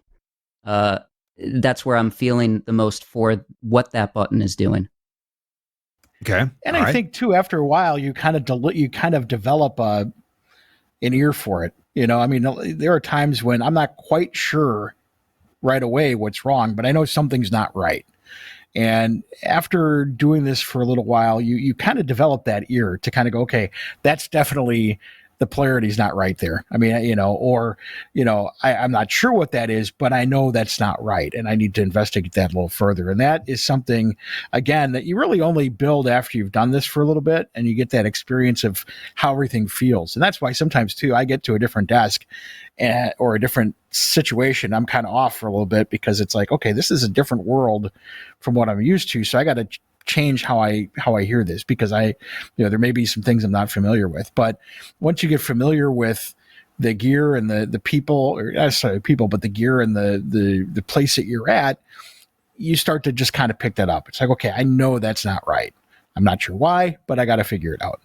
that's where I'm feeling the most for what that button is doing. Okay. And All I right. think too, after a while, you kind of develop an ear for it. You know, I mean, there are times when I'm not quite sure right away what's wrong, but I know something's not right. And after doing this for a little while, you kind of develop that ear to kind of go, okay, that's definitely the polarity's not right there. I mean, you know, or, you know, I'm not sure what that is, but I know that's not right. And I need to investigate that a little further. And that is something, again, that you really only build after you've done this for a little bit and you get that experience of how everything feels. And that's why sometimes too, I get to a different desk or a different situation. I'm kind of off for a little bit because it's like, okay, this is a different world from what I'm used to. So I got to change how I hear this because there may be some things I'm not familiar with. But once you get familiar with the gear and the people, or not necessarily people, but the gear and the place that you're at, you start to just kind of pick that up. It's like, okay, I know that's not right. I'm not sure why, but I got to figure it out.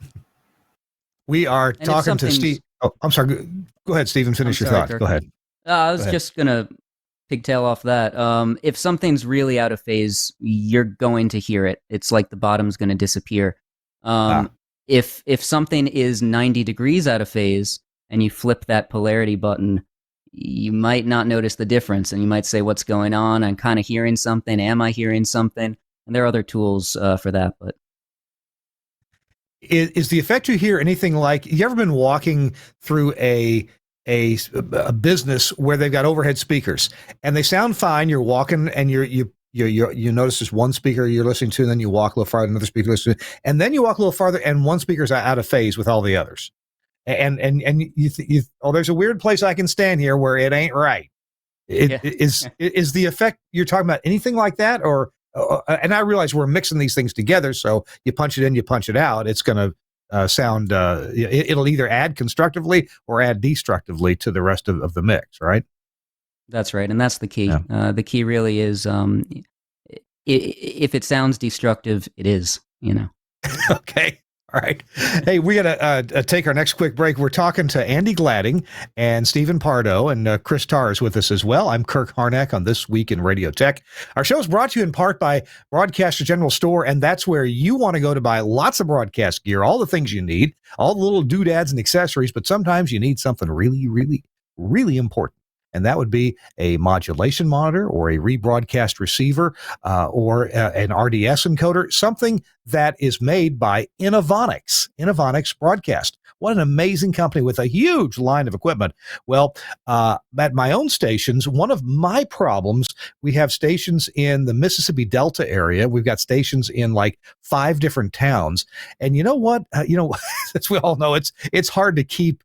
We are And if talking to something's- Steve. Oh, I'm sorry. Go ahead, Stephen. Finish I'm your sorry, thought. Kirk. Go ahead. I was Go ahead. just going to pigtail off that. If something's really out of phase, you're going to hear it. It's like the bottom's going to disappear. If something is 90 degrees out of phase and you flip that polarity button, you might not notice the difference. And you might say, what's going on? I'm kind of hearing something. Am I hearing something? And there are other tools for that. But Is the effect you hear anything like, you ever been walking through a business where they've got overhead speakers and they sound fine? You're walking and you notice there's one speaker you're listening to, and then you walk a little farther, another speaker listening to, and then you walk a little farther, and one speaker's out of phase with all the others. And you there's a weird place I can stand here where it ain't right. Is the effect you're talking about anything like that, or? And I realize we're mixing these things together, so you punch it in, you punch it out. It's going to sound. It'll either add constructively or add destructively to the rest of the mix, right? that's right. And that's the key. Yeah. The key really is if it sounds destructive, it is, Okay. All right. Hey, we're going to take our next quick break. We're talking to Andy Gladding and Stephen Pardo, and Chris Tarr is with us as well. I'm Kirk Harnack on This Week in Radio Tech. Our show is brought to you in part by Broadcaster General Store, and that's where you want to go to buy lots of broadcast gear, all the things you need, all the little doodads and accessories, but sometimes you need something really, really, really important. And that would be a modulation monitor or a rebroadcast receiver or an RDS encoder, something that is made by Innovonics Broadcast. What an amazing company with a huge line of equipment. Well, at my own stations, one of my problems, we have stations in the Mississippi Delta area. We've got stations in like 5 different towns. And you know what? As we all know, it's hard to keep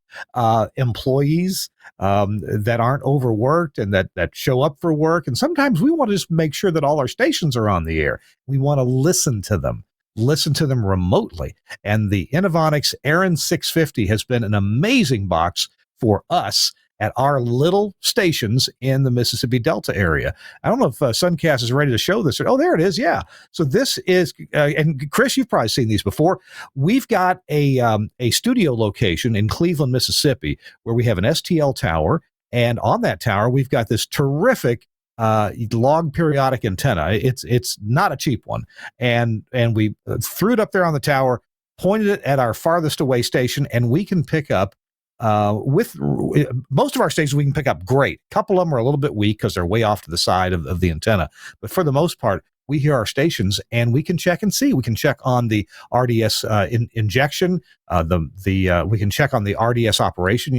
employees that aren't overworked and that show up for work. And sometimes we want to just make sure that all our stations are on the air. We want to listen to them remotely. And the Innovonics Aaron 650 has been an amazing box for us at our little stations in the Mississippi Delta area. I don't know if Suncast is ready to show this. Oh, there it is. Yeah. So this is, and Chris, you've probably seen these before. We've got a studio location in Cleveland, Mississippi, where we have an STL tower. And on that tower, we've got this terrific log periodic antenna. It's not a cheap one. And we threw it up there on the tower, pointed it at our farthest away station, and we can pick up with most of our stations, we can pick up great. A couple of them are a little bit weak because they're way off to the side of the antenna. But for the most part, we hear our stations and we can check and see. We can check on the RDS injection. We can check on the RDS operation.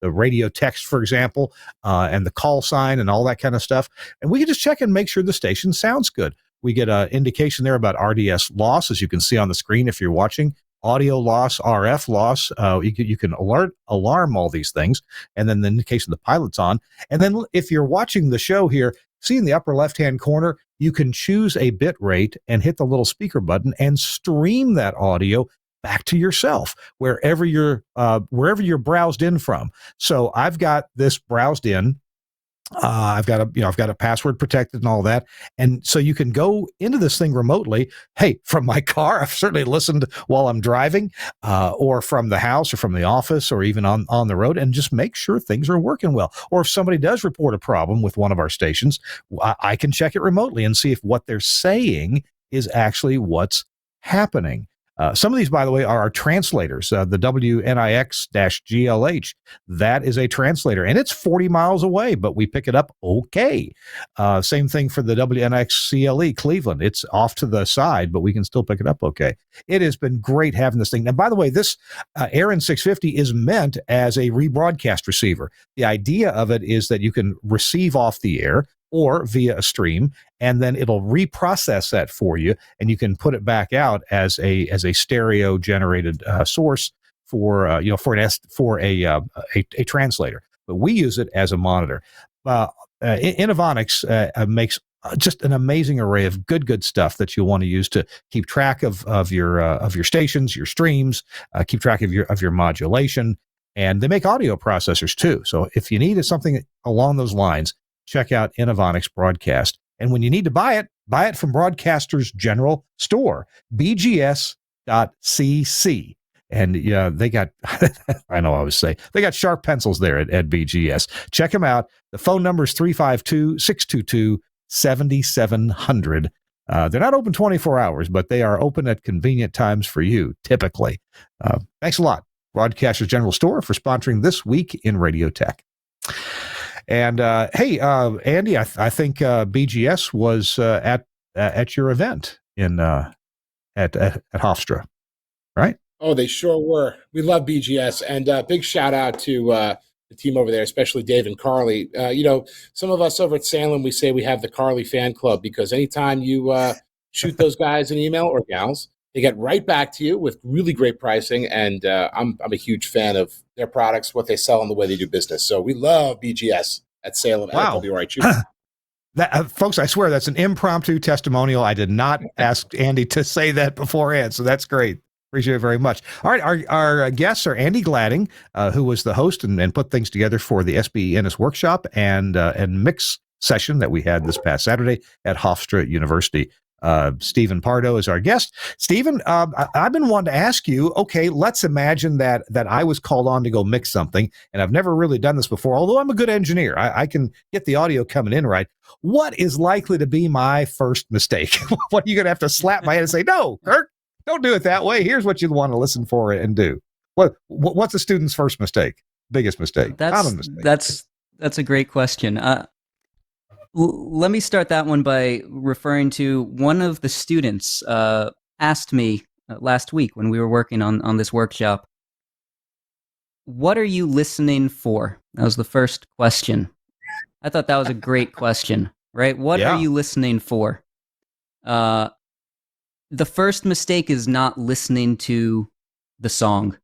The radio text, for example, and the call sign and all that kind of stuff. And we can just check and make sure the station sounds good. We get an indication there about RDS loss, as you can see on the screen if you're watching. Audio loss, RF loss. You can alarm all these things, and then the indication the pilot's on. And then if you're watching the show here, see in the upper left-hand corner, you can choose a bit rate and hit the little speaker button and stream that audio back to yourself wherever you're browsed in from. So I've got this browsed in. I've got a password protected and all that. And so you can go into this thing remotely. Hey, from my car, I've certainly listened while I'm driving, or from the house or from the office or even on the road, and just make sure things are working well. Or if somebody does report a problem with one of our stations, I can check it remotely and see if what they're saying is actually what's happening. Some of these, by the way, are our translators. The WNIX-GLH, that is a translator, and it's 40 miles away, but we pick it up okay. Same thing for the WNIX-CLE, Cleveland. It's off to the side, but we can still pick it up okay. It has been great having this thing. And by the way, this ARIN 650 is meant as a rebroadcast receiver. The idea of it is that you can receive off the air or via a stream, and then it'll reprocess that for you, and you can put it back out as a stereo generated source for a translator. But we use it as a monitor. Innovonics makes just an amazing array of good stuff that you'll want to use to keep track of your stations, your streams, keep track of your modulation, and they make audio processors too. So if you need something along those lines, check out Innovonics Broadcast. And when you need to buy it from Broadcasters General Store, bgs.cc. And they got, I know I always say, they got sharp pencils there at BGS. Check them out. The phone number is 352-622-7700. They're not open 24 hours, but they are open at convenient times for you, typically. Thanks a lot, Broadcasters General Store, for sponsoring This Week in Radio Tech. And hey, Andy, I think BGS was at your event at Hofstra, right? Oh, they sure were. We love BGS, and big shout out to the team over there, especially Dave and Carly. Some of us over at Salem, we say we have the Carly fan club because anytime you shoot those guys an email or gals, they get right back to you with really great pricing, and I'm a huge fan of their products, what they sell, and the way they do business. So we love BGS at Salem Wow. at WRHU. Folks, I swear that's an impromptu testimonial. I did not ask Andy to say that beforehand, so that's great. Appreciate it very much. All right, our guests are Andy Gladding, who was the host and put things together for the SBE Ennes Workshop and mix session that we had this past Saturday at Hofstra University. Stephen Pardo is our guest. Stephen, I've been wanting to ask you, okay, let's imagine that I was called on to go mix something, and I've never really done this before, although I'm a good engineer. I can get the audio coming in right. What is likely to be my first mistake? What are you going to have to slap my head and say, no, Kirk, don't do it that way. Here's what you want to listen for and do. What's a student's first mistake? Biggest mistake? Common mistake? That's a great question. Let me start that one by referring to one of the students asked me last week when we were working on this workshop, what are you listening for? That was the first question. I thought that was a great question, right? What are you listening for? The first mistake is not listening to the song.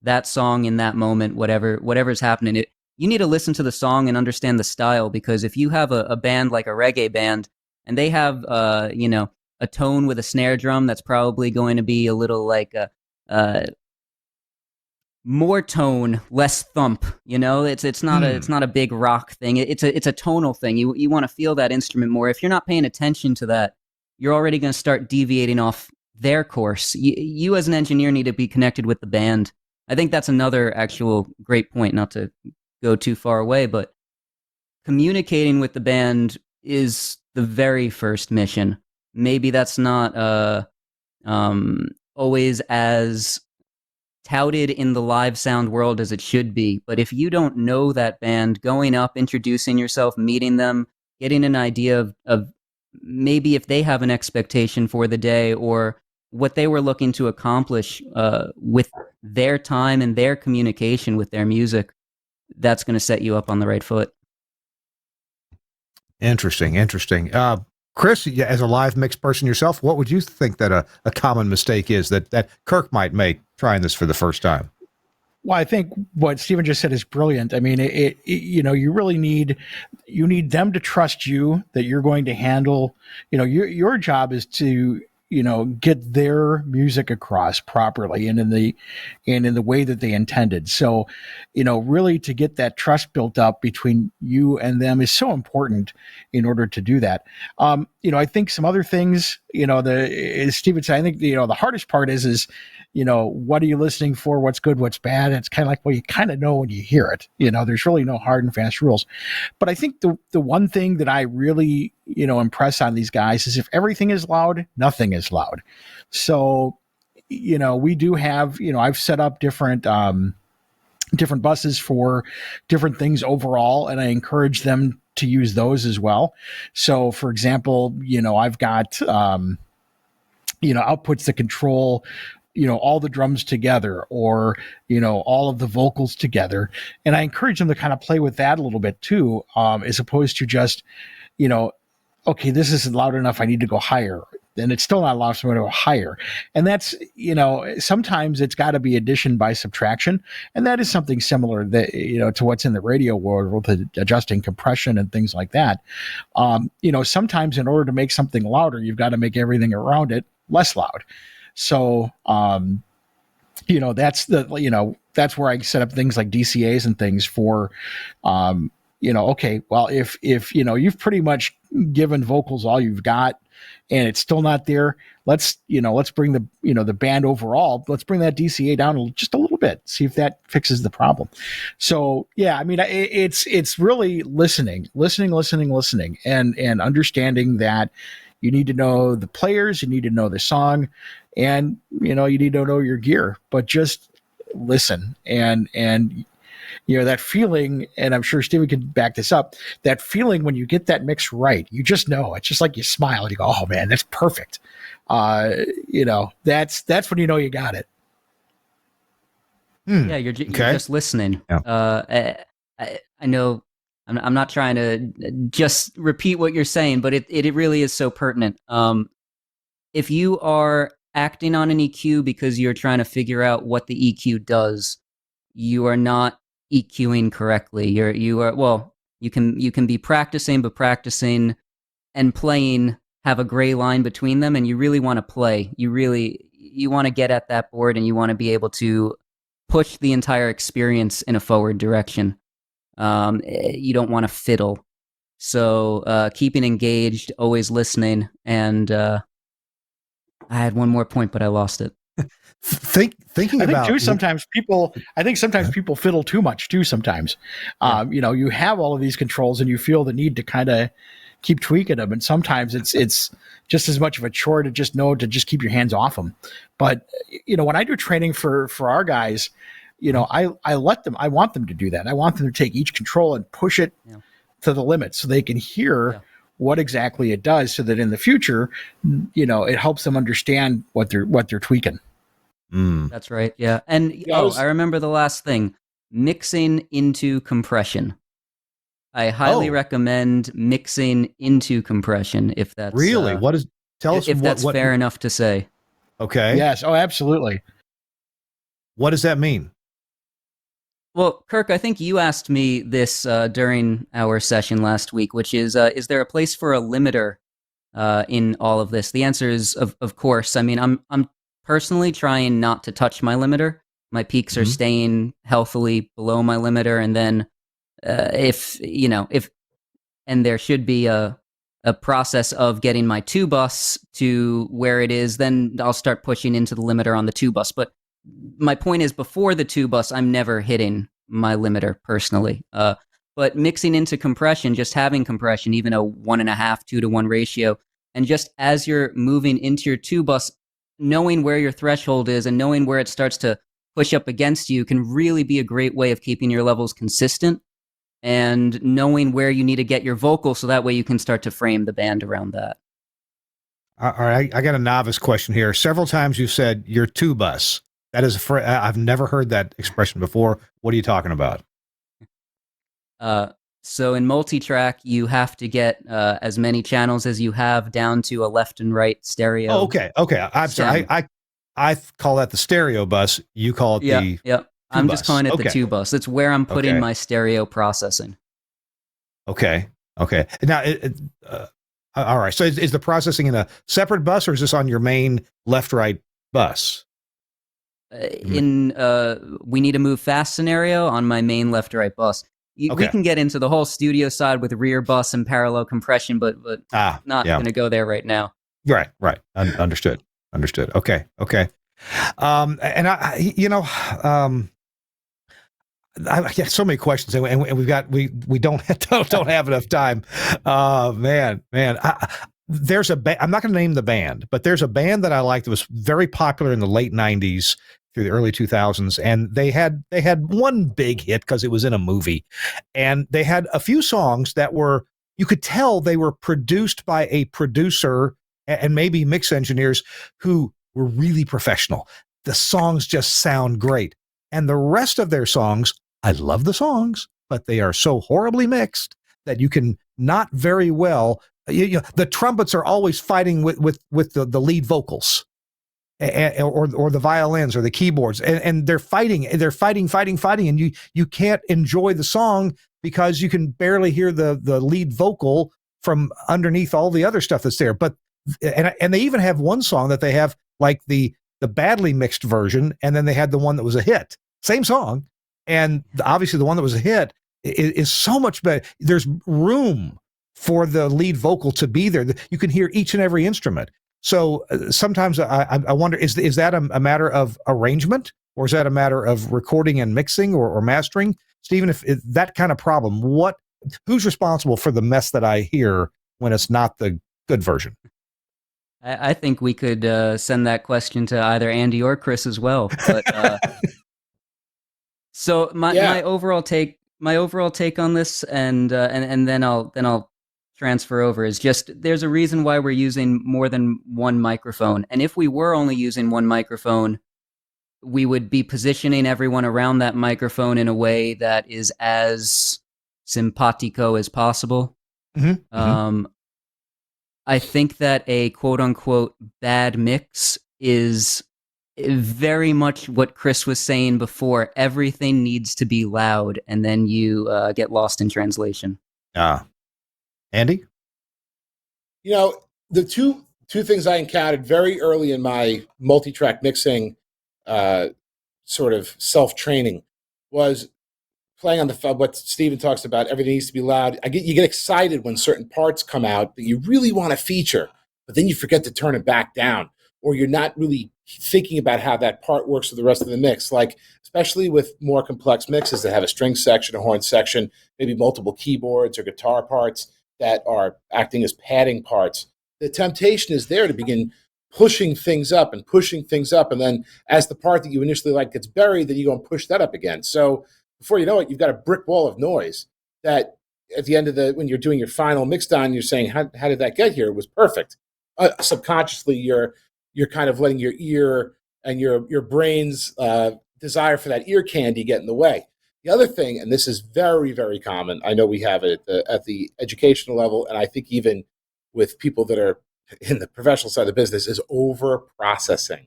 That song in that moment, whatever's happening. You need to listen to the song and understand the style, because if you have a band like a reggae band and they have a tone with a snare drum that's probably going to be a little like more tone, less thump. It's not a big rock thing. It's a tonal thing. You want to feel that instrument more. If you're not paying attention to that, you're already going to start deviating off their course. You as an engineer need to be connected with the band. I think that's another actual great point, not to go too far away, but communicating with the band is the very first mission. Maybe that's not always as touted in the live sound world as it should be, but if you don't know that band, going up, introducing yourself, meeting them, getting an idea of maybe if they have an expectation for the day or what they were looking to accomplish with their time and their communication with their music, that's going to set you up on the right foot. Interesting. Chris, as a live mix person yourself, what would you think that a common mistake is that Kirk might make trying this for the first time? Well, I think what Stephen just said is brilliant. I mean, you really need them to trust you that you're going to handle. Your job is to get their music across properly and in the way that they intended. So, really to get that trust built up between you and them is so important in order to do that. I think some other things, as Stephen said, I think the hardest part is what are you listening for? What's good? What's bad? And it's kind of like, well, you kind of know when you hear it. There's really no hard and fast rules. But I think the one thing that I really, impress on these guys is if everything is loud, nothing is loud. So, we do have, I've set up different buses for different things overall, and I encourage them to use those as well. So, for example, I've got, outputs that control all the drums together or, all of the vocals together. And I encourage them to kind of play with that a little bit too, as opposed to just, okay, this isn't loud enough, I need to go higher. And it's still not loud, so I'm going to go higher. And that's, sometimes it's got to be addition by subtraction. And that is something similar that, to what's in the radio world with adjusting compression and things like that. Sometimes in order to make something louder, you've got to make everything around it less loud. So, that's that's where I set up things like DCAs and things for, okay, well, if you've pretty much given vocals all you've got and it's still not there, let's bring the band overall, let's bring that DCA down just a little bit, see if that fixes the problem. So, yeah, I mean, it's really listening and understanding that you need to know the players, you need to know the song, and you need to know your gear, but just listen and that feeling, and I'm sure Steven can back this up, that feeling when you get that mix right, you just know. It's just like you smile and you go, oh man, that's perfect. That's when you know you got it. Yeah, you're just listening. Yeah. I know I'm not trying to just repeat what you're saying, but it really is so pertinent. If you are acting on an EQ because you're trying to figure out what the EQ does, you are not EQing correctly. You can be practicing, but practicing and playing have a gray line between them, and you really want to play. You want to get at that board, and you want to be able to push the entire experience in a forward direction. You don't want to fiddle. So keeping engaged, always listening, and I had one more point, but I lost it. Thinking about too, sometimes people fiddle too much too. Sometimes, you have all of these controls and you feel the need to kind of keep tweaking them. And sometimes it's just as much of a chore to just keep your hands off them. But, when I do training for our guys, I want them to do that. I want them to take each control and push it to the limit so they can hear what exactly it does, so that in the future, it helps them understand what they're tweaking. That's right. Yeah. And I remember the last thing, mixing into compression. I highly recommend mixing into compression if that's really tell us if that's fair enough to say. Okay. Yes. Oh, absolutely. What does that mean? Well, Kirk, I think you asked me this during our session last week, which is there a place for a limiter in all of this? The answer is of course. I mean, I'm personally trying not to touch my limiter. My peaks are staying healthily below my limiter, and then if there should be a process of getting my 2 bus to where it is, then I'll start pushing into the limiter on the 2 bus. But my point is, before the 2 bus, I'm never hitting my limiter personally. But mixing into compression, just having compression, even a 1.5, 2-to-1 ratio, and just as you're moving into your 2 bus, knowing where your threshold is and knowing where it starts to push up against you can really be a great way of keeping your levels consistent and knowing where you need to get your vocal, so that way you can start to frame the band around that. All right, I got a novice question here. Several times you said your 2 bus. That is I've never heard that expression before. What are you talking about? So in multi-track, you have to get as many channels as you have down to a left and right stereo. Oh, okay. I'm sorry. I call that the stereo bus. You call it the I'm just calling it the Okay. 2 bus. It's where I'm putting Okay. my stereo processing. Okay. Now, all right. So is the processing in a separate bus, or is this on your main left-right bus? In we need to move fast scenario on my main left to right bus. We Okay. can get into the whole studio side with rear bus and parallel compression, but not going to go there right now. Right. Understood. Okay. And I get so many questions, and we don't have enough time. Man, there's a I'm not going to name the band, but there's a band that I like that was very popular in the late '90s through the early 2000s, and they had one big hit because it was in a movie, and they had a few songs that were, you could tell they were produced by a producer and maybe mix engineers who were really professional. The songs just sound great, and the rest of their songs, I love the songs, but they are so horribly mixed that you can not very well. The trumpets are always fighting with the lead vocals, or the violins or the keyboards, and they're fighting, and you can't enjoy the song because you can barely hear the lead vocal from underneath all the other stuff that's there. But and they even have one song that they have like the badly mixed version, and then they had the one that was a hit, same song. And obviously the one that was a hit is so much better. There's room for the lead vocal to be there. You can hear each and every instrument. So sometimes I wonder, is that a matter of arrangement, or is that a matter of recording and mixing or mastering? Stephen, if that kind of problem, who's responsible for the mess that I hear when it's not the good version? I think we could send that question to either Andy or Chris as well. But so my overall take on this, and then I'll transfer over, is just there's a reason why we're using more than one microphone. And if we were only using one microphone, we would be positioning everyone around that microphone in a way that is as simpatico as possible. Mm-hmm. I think that a quote-unquote bad mix is very much what Chris was saying before. Everything needs to be loud, and then you get lost in translation. Andy? The two things I encountered very early in my multi-track mixing sort of self-training was playing on what Stephen talks about, everything needs to be loud. You get excited when certain parts come out that you really want to feature, but then you forget to turn it back down, or you're not really thinking about how that part works with the rest of the mix. Like, especially with more complex mixes that have a string section, a horn section, maybe multiple keyboards or guitar parts that are acting as padding parts. The temptation is there to begin pushing things up, and then as the part that you initially like gets buried, then you go and push that up again. So before you know it, you've got a brick wall of noise that at the end of when you're doing your final mix down, you're saying, how did that get here? It was perfect. Subconsciously, you're kind of letting your ear and your brain's desire for that ear candy get in the way. The other thing, and this is very, very common, I know we have it at the educational level, and I think even with people that are in the professional side of the business, is over-processing.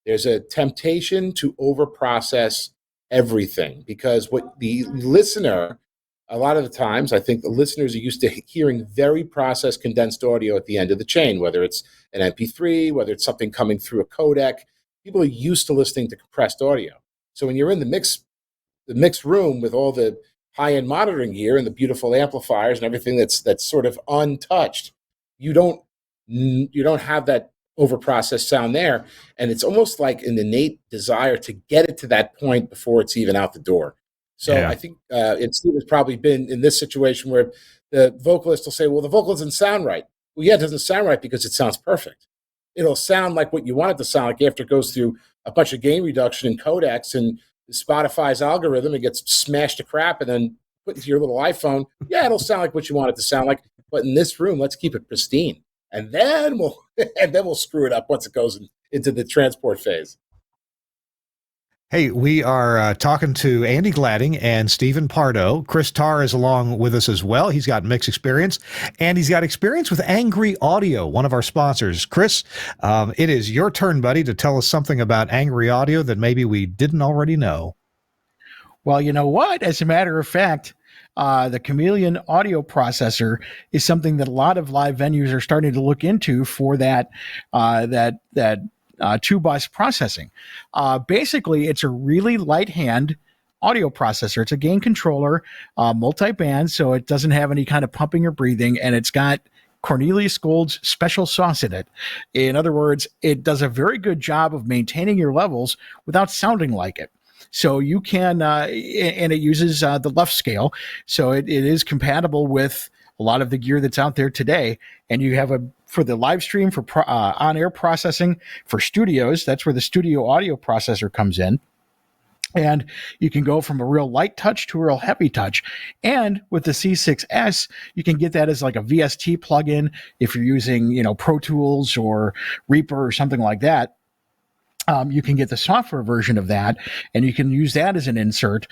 There's a temptation to over-process everything, because what the listener, a lot of the times, I think the listeners are used to hearing very processed condensed audio at the end of the chain, whether it's an MP3, whether it's something coming through a codec. People are used to listening to compressed audio. So when you're in the mix room with all the high-end monitoring gear and the beautiful amplifiers and everything that's sort of untouched, you don't have that over-processed sound there, and it's almost like an innate desire to get it to that point before it's even out the door. So yeah. I think Steve's probably been in this situation where the vocalist will say, well, the vocal doesn't sound right. Well, yeah, it doesn't sound right because it sounds perfect. It'll sound like what you want it to sound like after it goes through a bunch of gain reduction and codecs and Spotify's algorithm. It gets smashed to crap and then put into your little iPhone. Yeah, it'll sound like what you want it to sound like. But in this room, let's keep it pristine. And then we'll screw it up once it goes into the transport phase. Hey, we are talking to Andy Gladding and Stephen Pardo. Chris Tarr is along with us as well. He's got mixed experience, and he's got experience with Angry Audio, one of our sponsors. Chris, it is your turn, buddy, to tell us something about Angry Audio that maybe we didn't already know. Well, you know what? As a matter of fact, the Chameleon audio processor is something that a lot of live venues are starting to look into for that two bus processing. Basically, it's a really light hand audio processor. It's a gain controller, multi-band, so it doesn't have any kind of pumping or breathing, and it's got Cornelius Gold's special sauce in it. In other words, it does a very good job of maintaining your levels without sounding like it. So you can, and it uses the left scale, so it is compatible with a lot of the gear that's out there today. And you have for the live stream, for on-air processing, for studios, that's where the studio audio processor comes in. And you can go from a real light touch to a real heavy touch. And with the C6S, you can get that as like a VST plugin if you're using, Pro Tools or Reaper or something like that. You can get the software version of that, and you can use that as an insert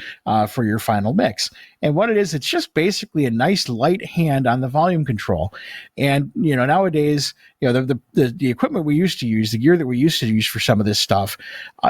for your final mix. And what it is, it's just basically a nice light hand on the volume control. And nowadays, the equipment we used to use, the gear that we used to use for some of this stuff,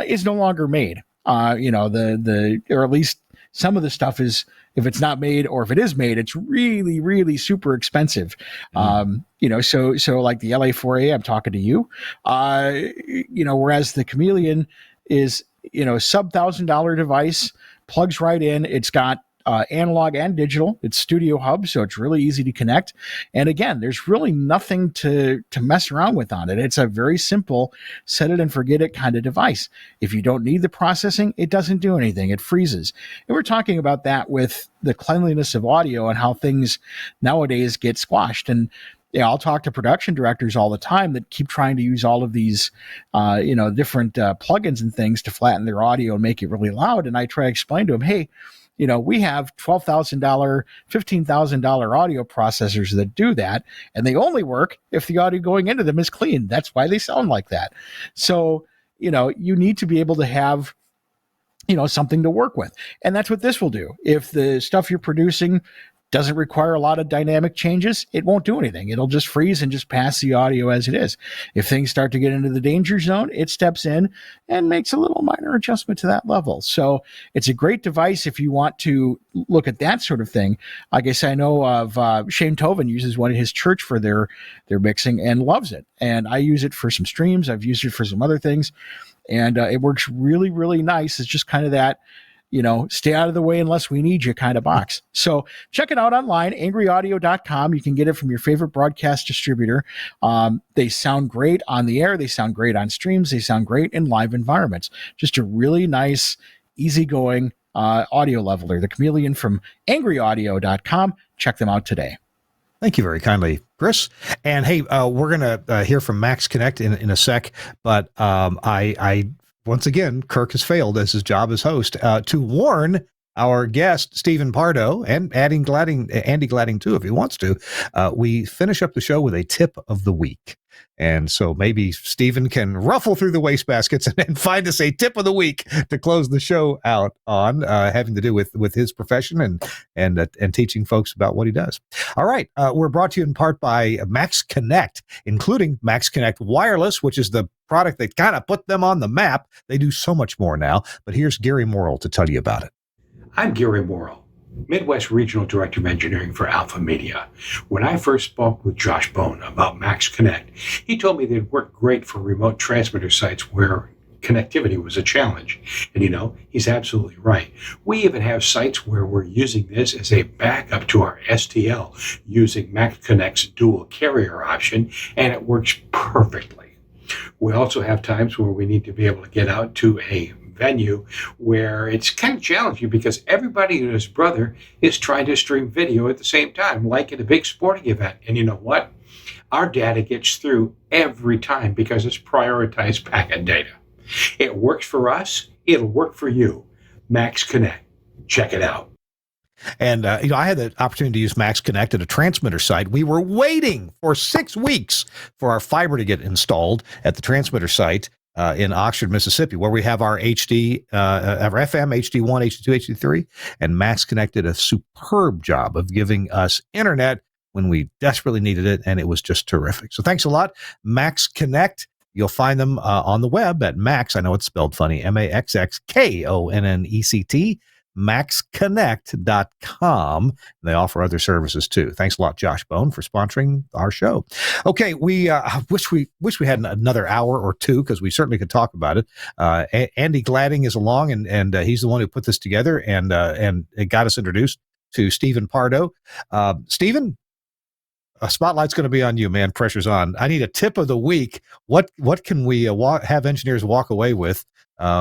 is no longer made. Or at least some of the stuff is, if it's not made, or if it is made, it's really, really super expensive. So like the LA4A, I'm talking to you, whereas the Chameleon is, sub $1,000 device, plugs right in. It's got analog and digital. It's Studio Hub, so it's really easy to connect. And again, there's really nothing to mess around with on it. It's a very simple set it and forget it kind of device. If you don't need the processing, it doesn't do anything. It freezes. And we're talking about that with the cleanliness of audio and how things nowadays get squashed. And I'll talk to production directors all the time that keep trying to use all of these, different plugins and things to flatten their audio and make it really loud. And I try to explain to them, hey, we have $12,000, $15,000 audio processors that do that, and they only work if the audio going into them is clean. That's why they sound like that. So, you need to be able to have, something to work with. And that's what this will do. If the stuff you're producing doesn't require a lot of dynamic changes, it won't do anything. It'll just freeze and just pass the audio as it is. If things start to get into the danger zone, it steps in and makes a little minor adjustment to that level. So it's a great device if you want to look at that sort of thing. I guess I know of Shane Tovin uses one at his church for their mixing and loves it. And I use it for some streams. I've used it for some other things. And it works really, really nice. It's just kind of that, stay out of the way unless we need you kind of box. So check it out online, angryaudio.com. You can get it from your favorite broadcast distributor. They sound great on the air. They sound great on streams. They sound great in live environments. Just a really nice, easygoing audio leveler. The Chameleon from angryaudio.com. Check them out today. Thank you very kindly, Chris. And hey, we're going to hear from Max Connect in a sec, but I once again, Kirk has failed as his job as host to warn our guest, Stephen Pardo, and Andy Gladding too, if he wants to. We finish up the show with a tip of the week. And so maybe Stephen can ruffle through the wastebaskets and find us a tip of the week to close the show out on, having to do with his profession and teaching folks about what he does. All right. We're brought to you in part by Max Connect, including Max Connect Wireless, which is the product that kind of put them on the map. They do so much more now. But here's Gary Morrill to tell you about it. I'm Gary Morrill, Midwest Regional Director of Engineering for Alpha Media. When I first spoke with Josh Bone about Max Connect, he told me they'd work great for remote transmitter sites where connectivity was a challenge. And he's absolutely right. We even have sites where we're using this as a backup to our STL using Max Connect's dual carrier option, and it works perfectly. We also have times where we need to be able to get out to a venue where it's kind of challenging because everybody and his brother is trying to stream video at the same time, like at a big sporting event. And you know what? Our data gets through every time because it's prioritized packet data. It works for us. It'll work for you. Max Connect. Check it out. And, I had the opportunity to use Max Connect at a transmitter site. We were waiting for 6 weeks for our fiber to get installed at the transmitter site. in Oxford, Mississippi, where we have our HD, our FM, HD1, HD2, HD3, and Max Connect did a superb job of giving us internet when we desperately needed it, and it was just terrific. So thanks a lot, Max Connect. You'll find them on the web at Max. I know it's spelled funny, MAXXKONNECT, maxconnect.com. They offer other services too. Thanks a lot, Josh Bone, for sponsoring our show. Okay, we wish we had another hour or two, because we certainly could talk about it. Andy Gladding is along, and he's the one who put this together and it got us introduced to Stephen Pardo. Stephen, a spotlight's going to be on you, man. Pressure's on. I need a tip of the week. What can we have engineers walk away with?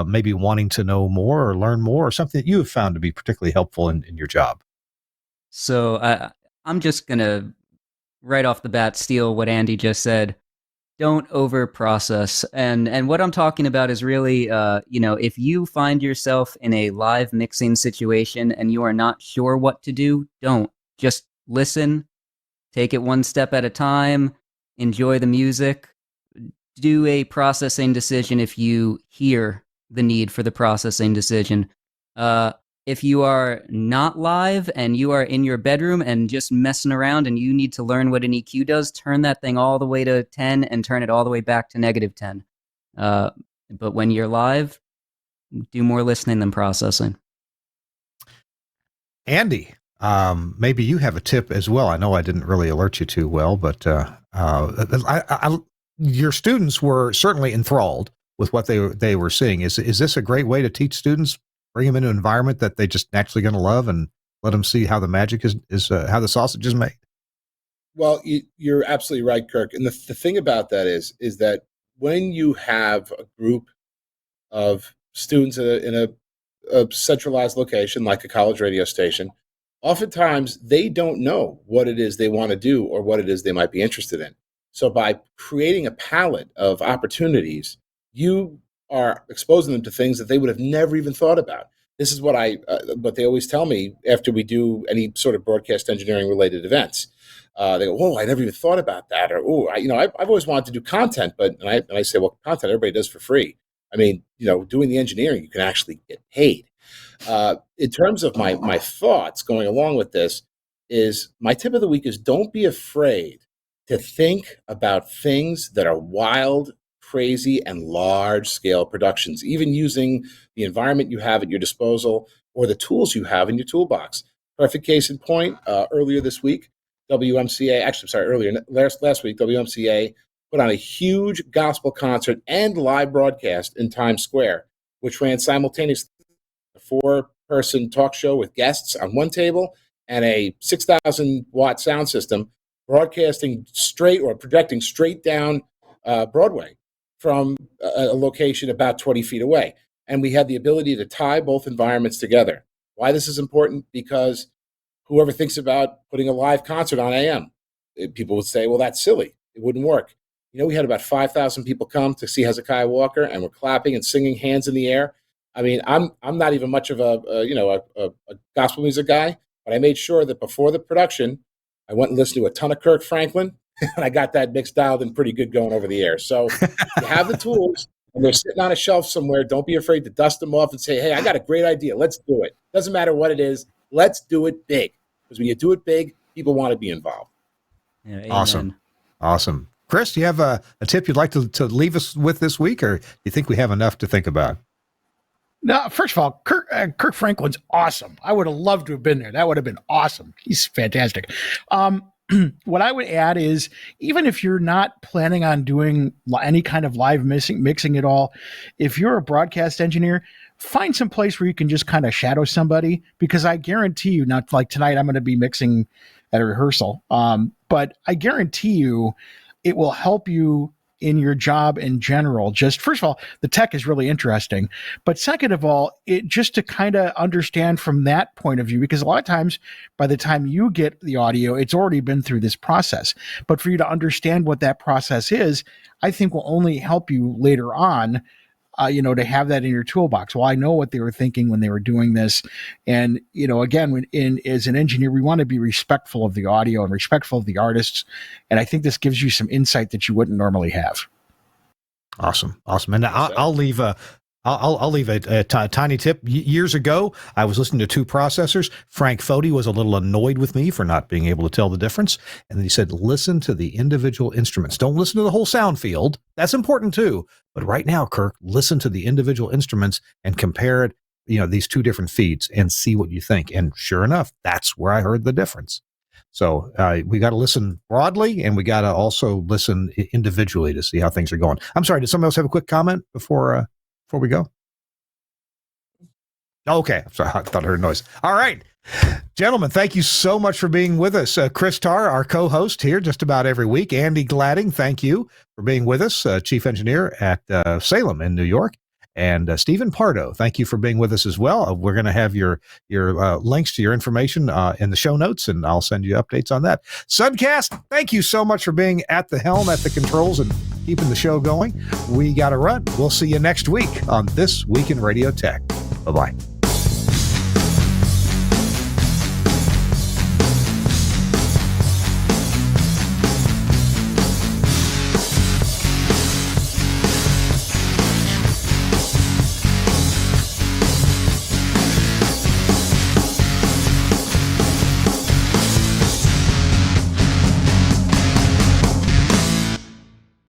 Maybe wanting to know more or learn more, or something that you have found to be particularly helpful in your job. So I'm just going to, right off the bat, steal what Andy just said. Don't over-process. And what I'm talking about is really, if you find yourself in a live mixing situation and you are not sure what to do, don't. Just listen, take it one step at a time, enjoy the music, do a processing decision if you hear the need for the processing decision. If you are not live and you are in your bedroom and just messing around and you need to learn what an EQ does, turn that thing all the way to 10 and turn it all the way back to -10. But when you're live, do more listening than processing. Andy, maybe you have a tip as well. I know I didn't really alert you too well, but your students were certainly enthralled with what they were seeing. Is this a great way to teach students? Bring them into an environment that they just naturally going to love, and let them see how the magic is how the sausage is made. Well, you're absolutely right, Kirk. And the thing about that is that when you have a group of students in a centralized location like a college radio station, oftentimes they don't know what it is they want to do or what it is they might be interested in. So by creating a palette of opportunities, you are exposing them to things that they would have never even thought about. This is what they always tell me after we do any sort of broadcast engineering related events. They go, "Oh, I never even thought about that," or "Oh, I've always wanted to do content," and I say, "Well, content everybody does for free. I mean, doing the engineering, you can actually get paid." In terms of my thoughts going along with this, is my tip of the week is don't be afraid to think about things that are wild, crazy, and large-scale productions, even using the environment you have at your disposal or the tools you have in your toolbox. Perfect case in point, earlier this week, last week, WMCA put on a huge gospel concert and live broadcast in Times Square, which ran simultaneously. A 4-person talk show with guests on one table and a 6,000-watt sound system broadcasting projecting straight down Broadway from a location about 20 feet away. And we had the ability to tie both environments together. Why this is important? Because whoever thinks about putting a live concert on AM, people would say, well, that's silly. It wouldn't work. We had about 5,000 people come to see Hezekiah Walker, and we're clapping and singing, hands in the air. I mean, I'm not even much of a gospel music guy, but I made sure that before the production, I went and listened to a ton of Kirk Franklin, and I got that mix dialed in pretty good going over the air. So you have the tools, and they're sitting on a shelf somewhere. Don't be afraid to dust them off and say, hey, I got a great idea. Let's do it. Doesn't matter what it is. Let's do it big. Because when you do it big, people want to be involved. Yeah, Awesome. Chris, do you have a tip you'd like to leave us with this week, or do you think we have enough to think about? No, first of all, Kirk Franklin's awesome. I would have loved to have been there. That would have been awesome. He's fantastic. What I would add is, even if you're not planning on doing any kind of live mixing at all, if you're a broadcast engineer, find some place where you can just kind of shadow somebody, because I guarantee you, not like tonight, I'm going to be mixing at a rehearsal. But I guarantee you it will help you in your job in general. Just first of all, the tech is really interesting, but second of all, it just to kind of understand from that point of view, because a lot of times by the time you get the audio, it's already been through this process. But for you to understand what that process is, I think will only help you later on, to have that in your toolbox. Well, I know what they were thinking when they were doing this. And, again, as an engineer, we want to be respectful of the audio and respectful of the artists. And I think this gives you some insight that you wouldn't normally have. Awesome. And I'll leave I'll leave a tiny tip. Years ago, I was listening to two processors. Frank Foti was a little annoyed with me for not being able to tell the difference. And then he said, listen to the individual instruments. Don't listen to the whole sound field. That's important too. But right now, Kirk, listen to the individual instruments and compare it, these two different feeds and see what you think. And sure enough, that's where I heard the difference. So we got to listen broadly, and we got to also listen individually to see how things are going. I'm sorry, did somebody else have a quick comment before we go? Okay. Sorry, I thought I heard a noise. All right. Gentlemen, thank you so much for being with us. Chris Tarr, our co-host here just about every week. Andy Gladding, thank you for being with us, chief engineer at Salem in New York. And Stephen Pardo, thank you for being with us as well. We're going to have your links to your information in the show notes, and I'll send you updates on that. Suncast, thank you so much for being at the helm, at the controls, and keeping the show going. We got to run. We'll see you next week on This Week in Radio Tech. Bye-bye.